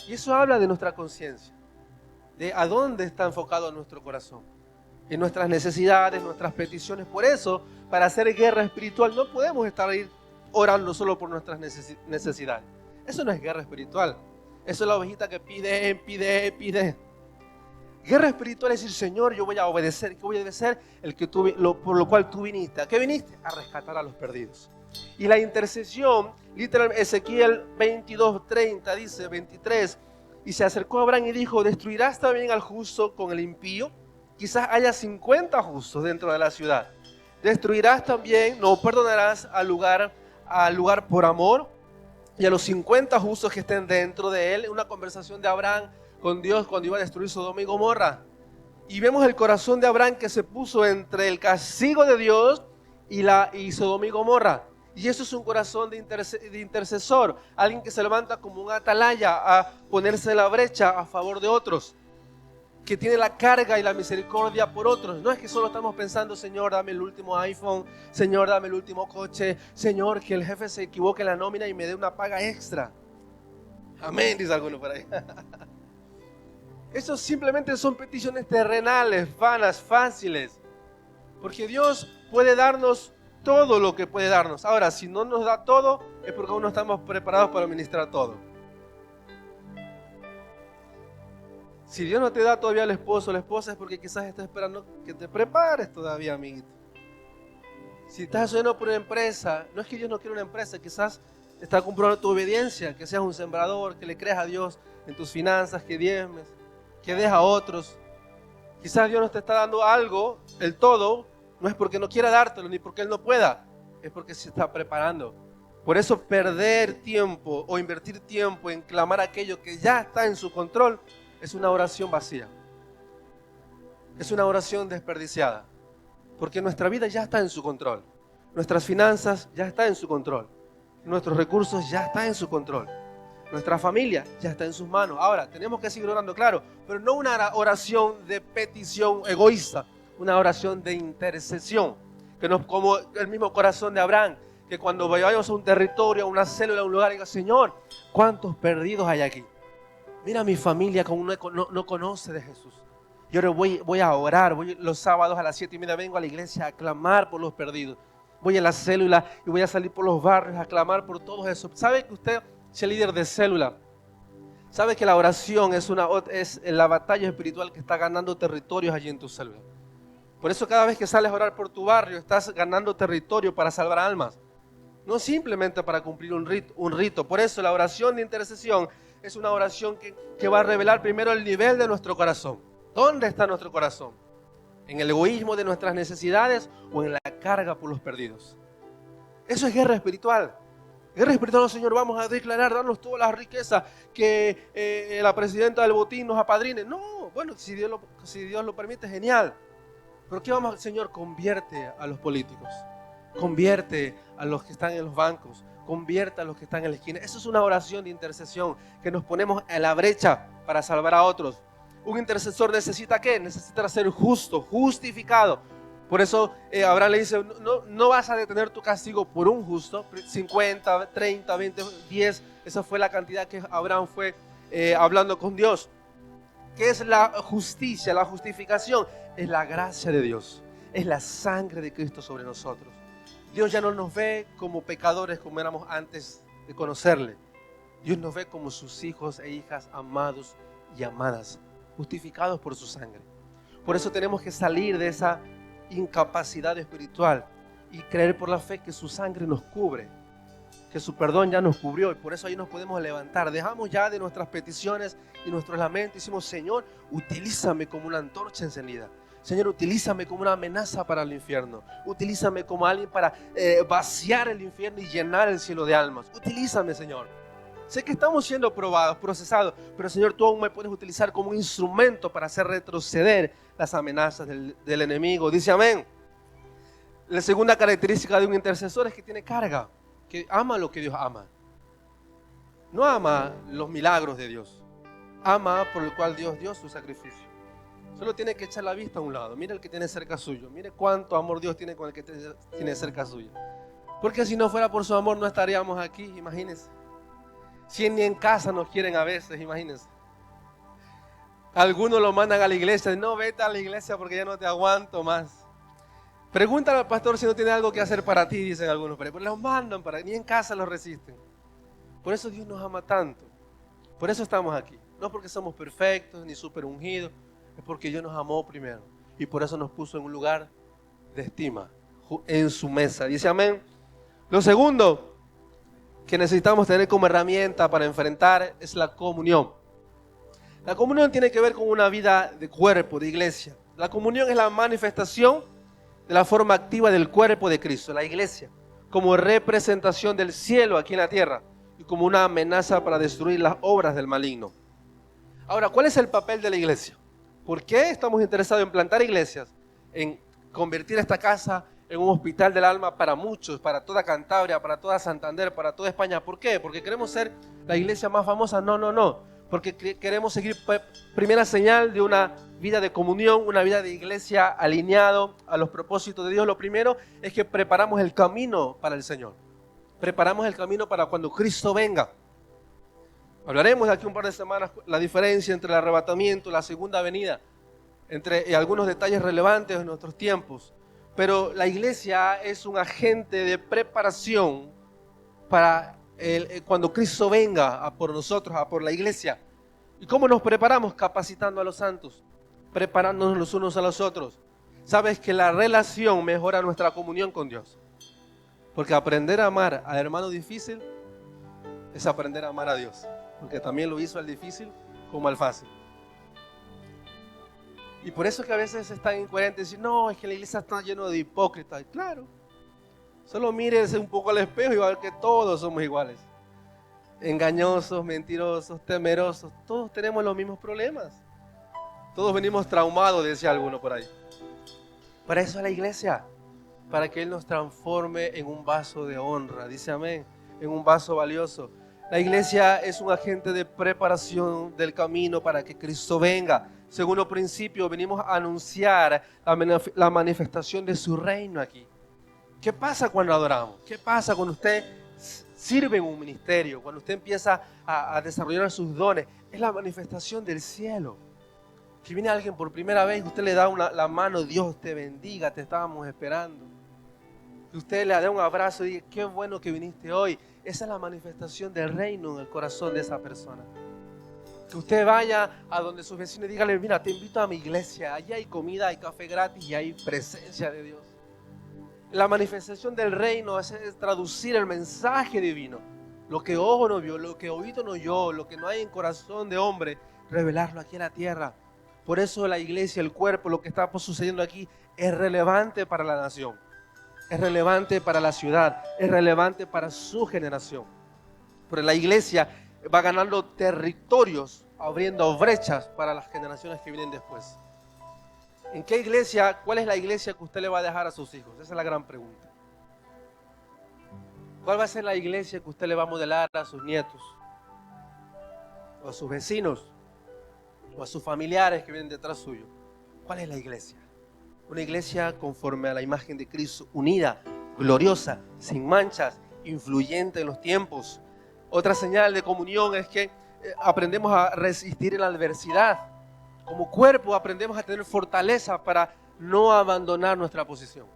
Y eso habla de nuestra conciencia, de a dónde está enfocado nuestro corazón, en nuestras necesidades, nuestras peticiones. Por eso, para hacer guerra espiritual no podemos estar ahí orando solo por nuestras necesidades. Eso no es guerra espiritual. Eso es la ovejita que pide. Guerra espiritual es decir, Señor, yo voy a obedecer. ¿Qué voy a obedecer? Por lo cual tú viniste. ¿A qué viniste? A rescatar a los perdidos. Y la intercesión, literalmente, Ezequiel 22:30 dice, 23, y se acercó a Abraham y dijo, ¿destruirás también al justo con el impío? Quizás haya 50 justos dentro de la ciudad. ¿Destruirás también, no perdonarás al lugar por amor? Y a los 50 justos que estén dentro de él. Una conversación de Abraham con Dios cuando iba a destruir Sodoma y Gomorra. Y vemos el corazón de Abraham que se puso entre el castigo de Dios y Sodoma y Gomorra. Y eso es un corazón de intercesor, alguien que se levanta como un atalaya a ponerse en la brecha a favor de otros, que tiene la carga y la misericordia por otros. No es que solo estamos pensando, Señor, dame el último iPhone, Señor, dame el último coche, Señor, que el jefe se equivoque en la nómina y me dé una paga extra. Amén, dice alguno por ahí. Eso simplemente son peticiones terrenales, vanas, fáciles, porque Dios puede darnos todo lo que puede darnos. Ahora, si no nos da todo, es porque aún no estamos preparados para administrar todo. Si Dios no te da todavía el esposo o la esposa, es porque quizás está esperando que te prepares todavía, amiguito. Si estás soñando por una empresa, no es que Dios no quiera una empresa, quizás está comprobando tu obediencia, que seas un sembrador, que le creas a Dios en tus finanzas, que diezmes, que des a otros. Quizás Dios no te está dando algo, el todo, no es porque no quiera dártelo, ni porque Él no pueda, es porque se está preparando. Por eso perder tiempo o invertir tiempo en clamar aquello que ya está en su control es una oración vacía. Es una oración desperdiciada. Porque nuestra vida ya está en su control. Nuestras finanzas ya están en su control. Nuestros recursos ya están en su control. Nuestra familia ya está en sus manos. Ahora, tenemos que seguir orando, claro, pero no una oración de petición egoísta, una oración de intercesión, como el mismo corazón de Abraham, que cuando vayamos a un territorio, a una célula, a un lugar, diga: Señor, ¿cuántos perdidos hay aquí? Mira, mi familia como no conoce de Jesús. Yo voy a orar, los sábados a las 7:30 vengo a la iglesia a clamar por los perdidos. Voy a la célula y voy a salir por los barrios a clamar por todos esos. ¿Sabe que usted, si es líder de célula, sabe que la oración es la batalla espiritual que está ganando territorios allí en tu célula? Por eso cada vez que sales a orar por tu barrio, estás ganando territorio para salvar almas. No simplemente para cumplir un rito. Por eso la oración de intercesión es una oración que va a revelar primero el nivel de nuestro corazón. ¿Dónde está nuestro corazón? ¿En el egoísmo de nuestras necesidades o en la carga por los perdidos? Eso es guerra espiritual. Guerra espiritual, Señor, vamos a declarar, darnos todas las riquezas que la presidenta del botín nos apadrine. No, bueno, si Dios lo permite, genial. Pero ¿qué vamos a hacer, Señor? Convierte a los políticos. Convierte a los que están en los bancos. Convierte a los que están en la esquina. Eso es una oración de intercesión, que nos ponemos en la brecha para salvar a otros. Un intercesor necesita ¿qué? Necesita ser justo, justificado. Por eso Abraham le dice: no vas a detener tu castigo por un justo. 50, 30, 20, 10. Esa fue la cantidad que Abraham fue hablando con Dios. ¿Qué es la justicia? La justificación es la gracia de Dios. Es la sangre de Cristo sobre nosotros. Dios ya no nos ve como pecadores como éramos antes de conocerle. Dios nos ve como sus hijos e hijas amados y amadas, justificados por su sangre. Por eso tenemos que salir de esa incapacidad espiritual y creer por la fe que su sangre nos cubre, que su perdón ya nos cubrió, y por eso ahí nos podemos levantar. Dejamos ya de nuestras peticiones y nuestros lamentos y decimos: Señor, utilízame como una antorcha encendida. Señor, utilízame como una amenaza para el infierno. Utilízame como alguien para vaciar el infierno y llenar el cielo de almas. Utilízame, Señor. Sé que estamos siendo probados, procesados, pero Señor, tú aún me puedes utilizar como un instrumento para hacer retroceder las amenazas del enemigo. Dice amén. La segunda característica de un intercesor es que tiene carga, que ama lo que Dios ama. No ama los milagros de Dios, ama por el cual Dios dio su sacrificio. Solo tiene que echar la vista a un lado. Mira el que tiene cerca suyo. Mire cuánto amor Dios tiene con el que tiene cerca suyo. Porque si no fuera por su amor no estaríamos aquí, imagínense. Si ni en casa nos quieren a veces, imagínense. Algunos lo mandan a la iglesia. No, vete a la iglesia porque ya no te aguanto más. Pregúntale al pastor si no tiene algo que hacer para ti, dicen algunos. Pero los mandan ni en casa los resisten. Por eso Dios nos ama tanto. Por eso estamos aquí. No porque somos perfectos ni súper ungidos. Es porque Dios nos amó primero. Y por eso nos puso en un lugar de estima, en su mesa. Dice amén. Lo segundo que necesitamos tener como herramienta para enfrentar es la comunión. La comunión tiene que ver con una vida de cuerpo, de iglesia. La comunión es la manifestación de la forma activa del cuerpo de Cristo, la iglesia, como representación del cielo aquí en la tierra y como una amenaza para destruir las obras del maligno. Ahora, ¿cuál es el papel de la iglesia? ¿Por qué estamos interesados en plantar iglesias? En convertir esta casa en un hospital del alma para muchos, para toda Cantabria, para toda Santander, para toda España. ¿Por qué? ¿Porque queremos ser la iglesia más famosa? No. Porque queremos seguir primera señal de una vida de comunión, una vida de iglesia alineado a los propósitos de Dios. Lo primero es que preparamos el camino para el Señor. Preparamos el camino para cuando Cristo venga. Hablaremos de aquí un par de semanas la diferencia entre el arrebatamiento y la segunda venida, entre algunos detalles relevantes de nuestros tiempos. Pero la iglesia es un agente de preparación para cuando Cristo venga a por nosotros, a por la iglesia. ¿Y cómo nos preparamos? Capacitando a los santos, preparándonos los unos a los otros. Sabes que la relación mejora nuestra comunión con Dios. Porque aprender a amar al hermano difícil es aprender a amar a Dios. Porque también lo hizo al difícil como al fácil. Y por eso es que a veces es tan incoherente decir: no, es que la iglesia está llena de hipócritas. Claro, solo mírese un poco al espejo y va a ver que todos somos iguales. Engañosos, mentirosos, temerosos, todos tenemos los mismos problemas. Todos venimos traumados, decía alguno por ahí. Para eso es la iglesia, para que Él nos transforme en un vaso de honra. Dice amén. en un vaso valioso. La iglesia es un agente de preparación del camino para que Cristo venga. Segundo principio, venimos a anunciar la manifestación de su reino aquí. ¿Qué pasa cuando adoramos? ¿Qué pasa cuando usted sirve en un ministerio? Cuando usted empieza a desarrollar sus dones. Es la manifestación del cielo. Que viene alguien por primera vez, usted le da la mano, Dios te bendiga, te estábamos esperando. Que usted le dé un abrazo y diga, qué bueno que viniste hoy. Esa es la manifestación del reino en el corazón de esa persona. Que usted vaya a donde sus vecinos y dígale, mira, te invito a mi iglesia, allí hay comida, hay café gratis y hay presencia de Dios. La manifestación del reino es traducir el mensaje divino. Lo que ojo no vio, lo que oído no oyó, lo que no hay en corazón de hombre, revelarlo aquí en la tierra. Por eso la iglesia, el cuerpo, lo que está sucediendo aquí es relevante para la nación. Es relevante para la ciudad, es relevante para su generación. Pero la iglesia va ganando territorios, abriendo brechas para las generaciones que vienen después. ¿En qué iglesia, cuál es la iglesia que usted le va a dejar a sus hijos? Esa es la gran pregunta. ¿Cuál va a ser la iglesia que usted le va a modelar a sus nietos? O a sus vecinos, o a sus familiares que vienen detrás suyo. ¿Cuál es la iglesia? Una iglesia conforme a la imagen de Cristo, unida, gloriosa, sin manchas, influyente en los tiempos. Otra señal de comunión es que aprendemos a resistir en la adversidad. Como cuerpo aprendemos a tener fortaleza para no abandonar nuestra posición.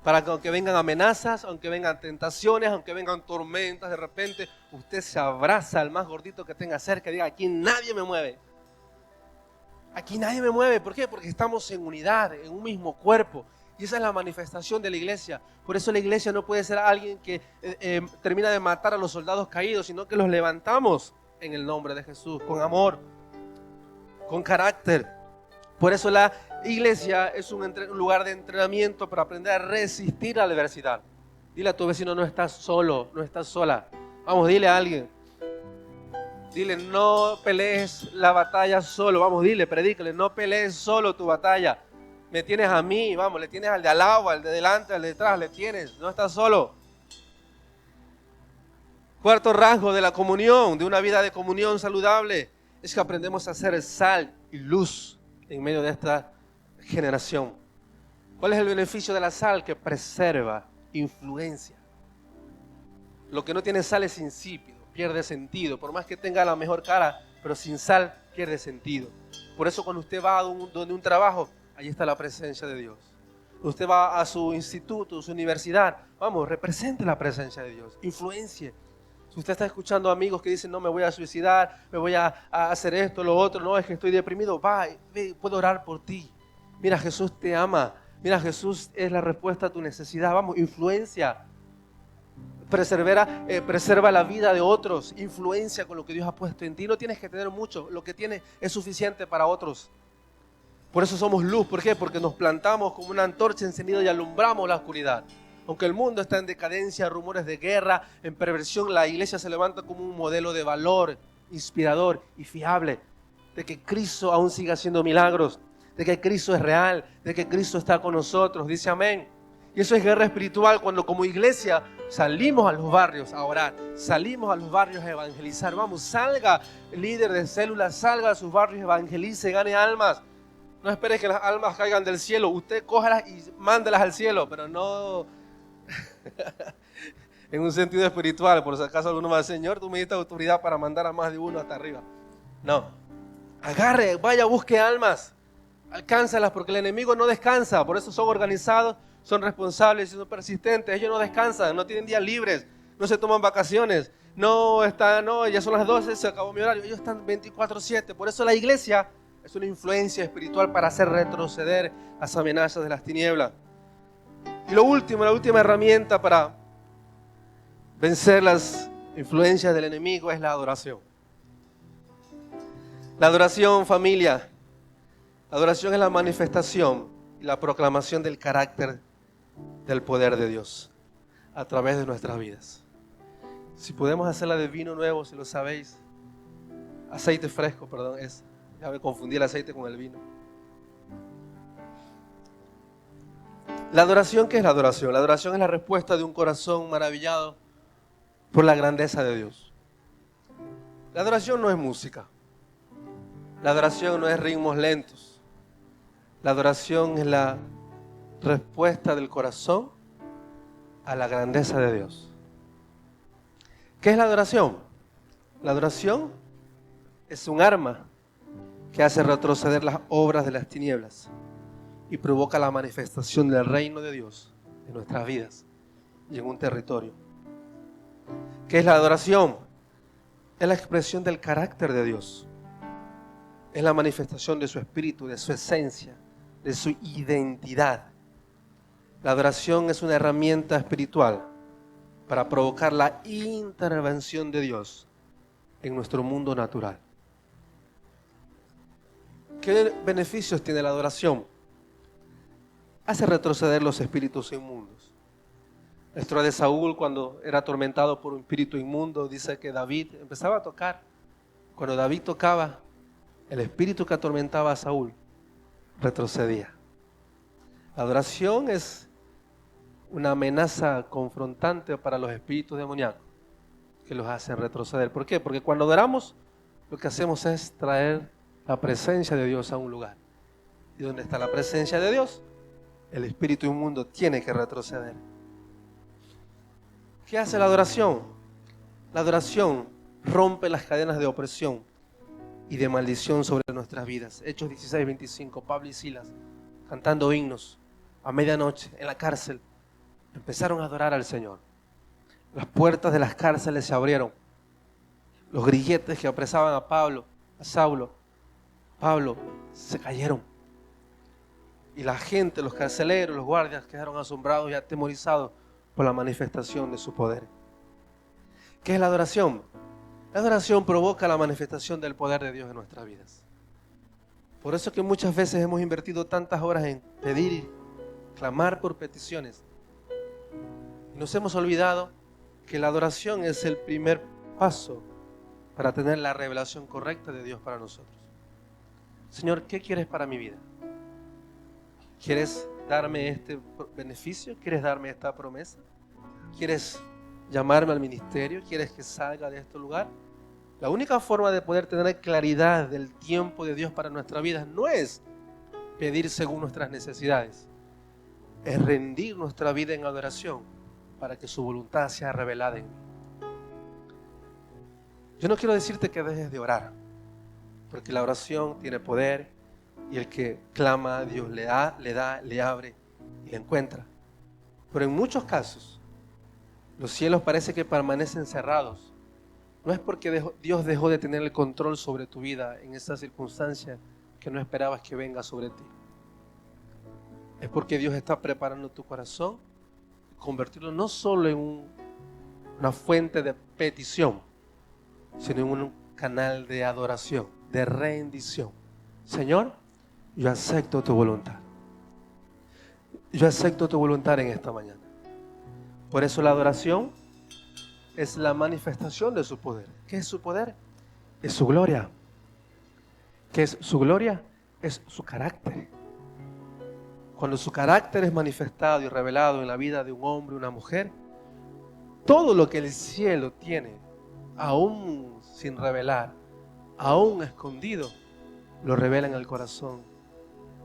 Para que aunque vengan amenazas, aunque vengan tentaciones, aunque vengan tormentas, de repente usted se abraza al más gordito que tenga cerca y diga, aquí nadie me mueve. Aquí nadie me mueve. ¿Por qué? Porque estamos en unidad, en un mismo cuerpo. Y esa es la manifestación de la iglesia. Por eso la iglesia no puede ser alguien que termina de matar a los soldados caídos, sino que los levantamos en el nombre de Jesús, con amor, con carácter. Por eso la iglesia es un lugar de entrenamiento para aprender a resistir a la adversidad. Dile a tu vecino, no estás solo, no estás sola. Vamos, dile a alguien. Dile, no pelees la batalla solo. Vamos, dile, predícale, no pelees solo tu batalla. Me tienes a mí, vamos, le tienes al de al lado, al de delante, al de detrás, le tienes, no estás solo. Cuarto rasgo de la comunión, de una vida de comunión saludable, es que aprendemos a ser sal y luz en medio de esta generación. ¿Cuál es el beneficio de la sal? Que preserva, influencia. Lo que no tiene sal es insípido, pierde sentido. Por más que tenga la mejor cara, pero sin sal pierde sentido. Por eso cuando usted va a donde un trabajo, ahí está la presencia de Dios. Usted va a su instituto, su universidad, vamos, represente la presencia de Dios, influencie. Si usted está escuchando amigos que dicen, no, me voy a suicidar, me voy a hacer esto, lo otro, no, es que estoy deprimido, ve, puedo orar por ti. Mira, Jesús te ama. Mira, Jesús es la respuesta a tu necesidad. Vamos, influencia. Preserva la vida de otros. Influencia con lo que Dios ha puesto en ti. No tienes que tener mucho. Lo que tienes es suficiente para otros. Por eso somos luz. ¿Por qué? Porque nos plantamos como una antorcha encendida y alumbramos la oscuridad. Aunque el mundo está en decadencia, rumores de guerra, en perversión, la iglesia se levanta como un modelo de valor, inspirador y fiable, de que Cristo aún sigue haciendo milagros, de que Cristo es real, de que Cristo está con nosotros. Dice amén. Y eso es guerra espiritual cuando como iglesia salimos a los barrios a orar, salimos a los barrios a evangelizar. Vamos, salga el líder de célula, salga a sus barrios, evangelice, gane almas. No esperes que las almas caigan del cielo. Usted cójalas y mándelas al cielo, pero no en un sentido espiritual. Por si acaso alguno va a decir, Señor, tú me diste autoridad para mandar a más de uno hasta arriba. No. Agarre, vaya, busque almas. Alcánzalas porque el enemigo no descansa. Por eso son organizados, son responsables y son persistentes. Ellos no descansan, no tienen días libres, no se toman vacaciones. No, ya son las 12, se acabó mi horario. Ellos están 24/7. Por eso la iglesia es una influencia espiritual para hacer retroceder las amenazas de las tinieblas. Y la última herramienta para vencer las influencias del enemigo es la adoración. La adoración, familia. La adoración es la manifestación y la proclamación del carácter del poder de Dios a través de nuestras vidas. Si podemos hacerla de vino nuevo, si lo sabéis, aceite fresco, perdón, ya me confundí el aceite con el vino. La adoración, ¿qué es la adoración? La adoración es la respuesta de un corazón maravillado por la grandeza de Dios. La adoración no es música. La adoración no es ritmos lentos. La adoración es la respuesta del corazón a la grandeza de Dios. ¿Qué es la adoración? La adoración es un arma que hace retroceder las obras de las tinieblas y provoca la manifestación del reino de Dios en nuestras vidas y en un territorio. ¿Qué es la adoración? Es la expresión del carácter de Dios. Es la manifestación de su espíritu, de su esencia, de su identidad. La adoración es una herramienta espiritual para provocar la intervención de Dios en nuestro mundo natural. ¿Qué beneficios tiene la adoración? Hace retroceder los espíritus inmundos. La historia de Saúl, cuando era atormentado por un espíritu inmundo, dice que David empezaba a tocar. Cuando David tocaba, el espíritu que atormentaba a Saúl retrocedía. La adoración es una amenaza confrontante para los espíritus demoníacos que los hacen retroceder. ¿Por qué? Porque cuando adoramos, lo que hacemos es traer la presencia de Dios a un lugar. Y donde está la presencia de Dios, el espíritu inmundo tiene que retroceder. ¿Qué hace la adoración? La adoración rompe las cadenas de opresión y de maldición sobre nuestras vidas. Hechos 16:25, Pablo y Silas, cantando himnos a medianoche en la cárcel, empezaron a adorar al Señor. Las puertas de las cárceles se abrieron. Los grilletes que apresaban a Pablo, a Saulo, se cayeron. Y la gente, los carceleros, los guardias quedaron asombrados y atemorizados por la manifestación de su poder. ¿Qué es la adoración? La adoración provoca la manifestación del poder de Dios en nuestras vidas. Por eso que muchas veces hemos invertido tantas horas en pedir y clamar por peticiones. Y nos hemos olvidado que la adoración es el primer paso para tener la revelación correcta de Dios para nosotros. Señor, ¿qué quieres para mi vida? ¿Quieres darme este beneficio? ¿Quieres darme esta promesa? ¿Quieres llamarme al ministerio? ¿Quieres que salga de este lugar? La única forma de poder tener claridad del tiempo de Dios para nuestra vida no es pedir según nuestras necesidades, es rendir nuestra vida en adoración para que su voluntad sea revelada en mí. Yo no quiero decirte que dejes de orar, porque la oración tiene poder y el que clama a Dios le da, le abre y le encuentra. Pero en muchos casos, los cielos parece que permanecen cerrados. No es porque Dios dejó de tener el control sobre tu vida en esa circunstancia que no esperabas que venga sobre ti. Es porque Dios está preparando tu corazón, convertirlo no solo en una fuente de petición, sino en un canal de adoración, de rendición. Señor, yo acepto tu voluntad. Yo acepto tu voluntad en esta mañana. Por eso la adoración es la manifestación de su poder. ¿Qué es su poder? Es su gloria. ¿Qué es su gloria? Es su carácter. Cuando su carácter es manifestado y revelado en la vida de un hombre o una mujer, todo lo que el cielo tiene, aún sin revelar, aún escondido, lo revela en el corazón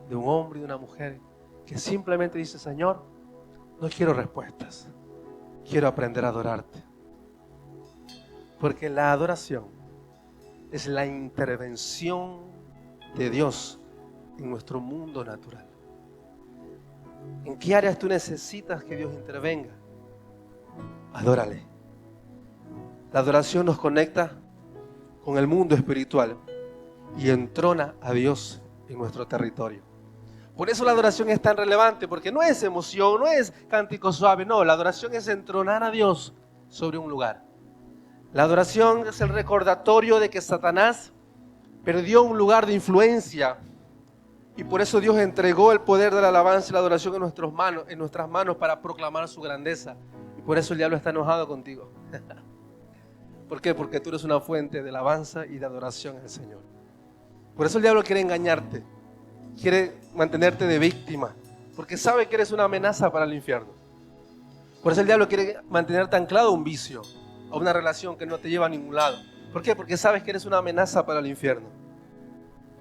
de un hombre y de una mujer que simplemente dice: Señor, no quiero respuestas, quiero aprender a adorarte. Porque la adoración es la intervención de Dios en nuestro mundo natural. ¿En qué áreas tú necesitas que Dios intervenga? Adórale. La adoración nos conecta con el mundo espiritual y entrona a Dios en nuestro territorio. Por eso la adoración es tan relevante, porque no es emoción, no es cántico suave, no, la adoración es entronar a Dios sobre un lugar. La adoración es el recordatorio de que Satanás perdió un lugar de influencia y por eso Dios entregó el poder de la alabanza y la adoración en nuestras manos para proclamar su grandeza. Y por eso el diablo está enojado contigo. ¿Por qué? Porque tú eres una fuente de alabanza y de adoración al Señor. Por eso el diablo quiere engañarte, quiere mantenerte de víctima, porque sabe que eres una amenaza para el infierno. Por eso el diablo quiere mantenerte anclado a un vicio, a una relación que no te lleva a ningún lado. ¿Por qué? Porque sabes que eres una amenaza para el infierno.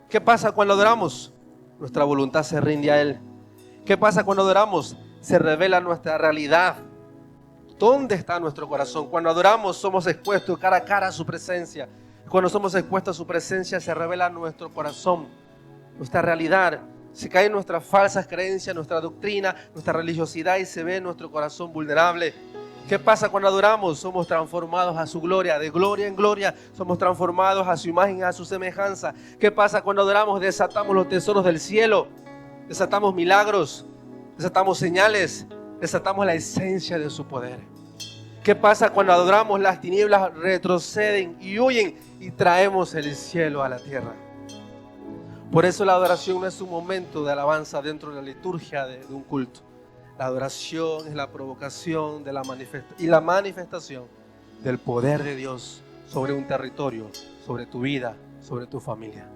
¿Qué pasa cuando adoramos? Nuestra voluntad se rinde a Él. ¿Qué pasa cuando adoramos? Se revela nuestra realidad. ¿Dónde está nuestro corazón? Cuando adoramos somos expuestos cara a cara a su presencia. Cuando somos expuestos a su presencia se revela nuestro corazón, nuestra realidad. Se caen nuestras falsas creencias, nuestra doctrina, nuestra religiosidad y se ve nuestro corazón vulnerable. ¿Qué pasa cuando adoramos? Somos transformados a su gloria, de gloria en gloria. Somos transformados a su imagen y a su semejanza. ¿Qué pasa cuando adoramos? Desatamos los tesoros del cielo. Desatamos milagros, desatamos señales, desatamos la esencia de su poder. ¿Qué pasa cuando adoramos? Las tinieblas retroceden y huyen y traemos el cielo a la tierra. Por eso la adoración no es un momento de alabanza dentro de la liturgia de un culto. La adoración es la provocación de la manifestación del poder de Dios sobre un territorio, sobre tu vida, sobre tu familia.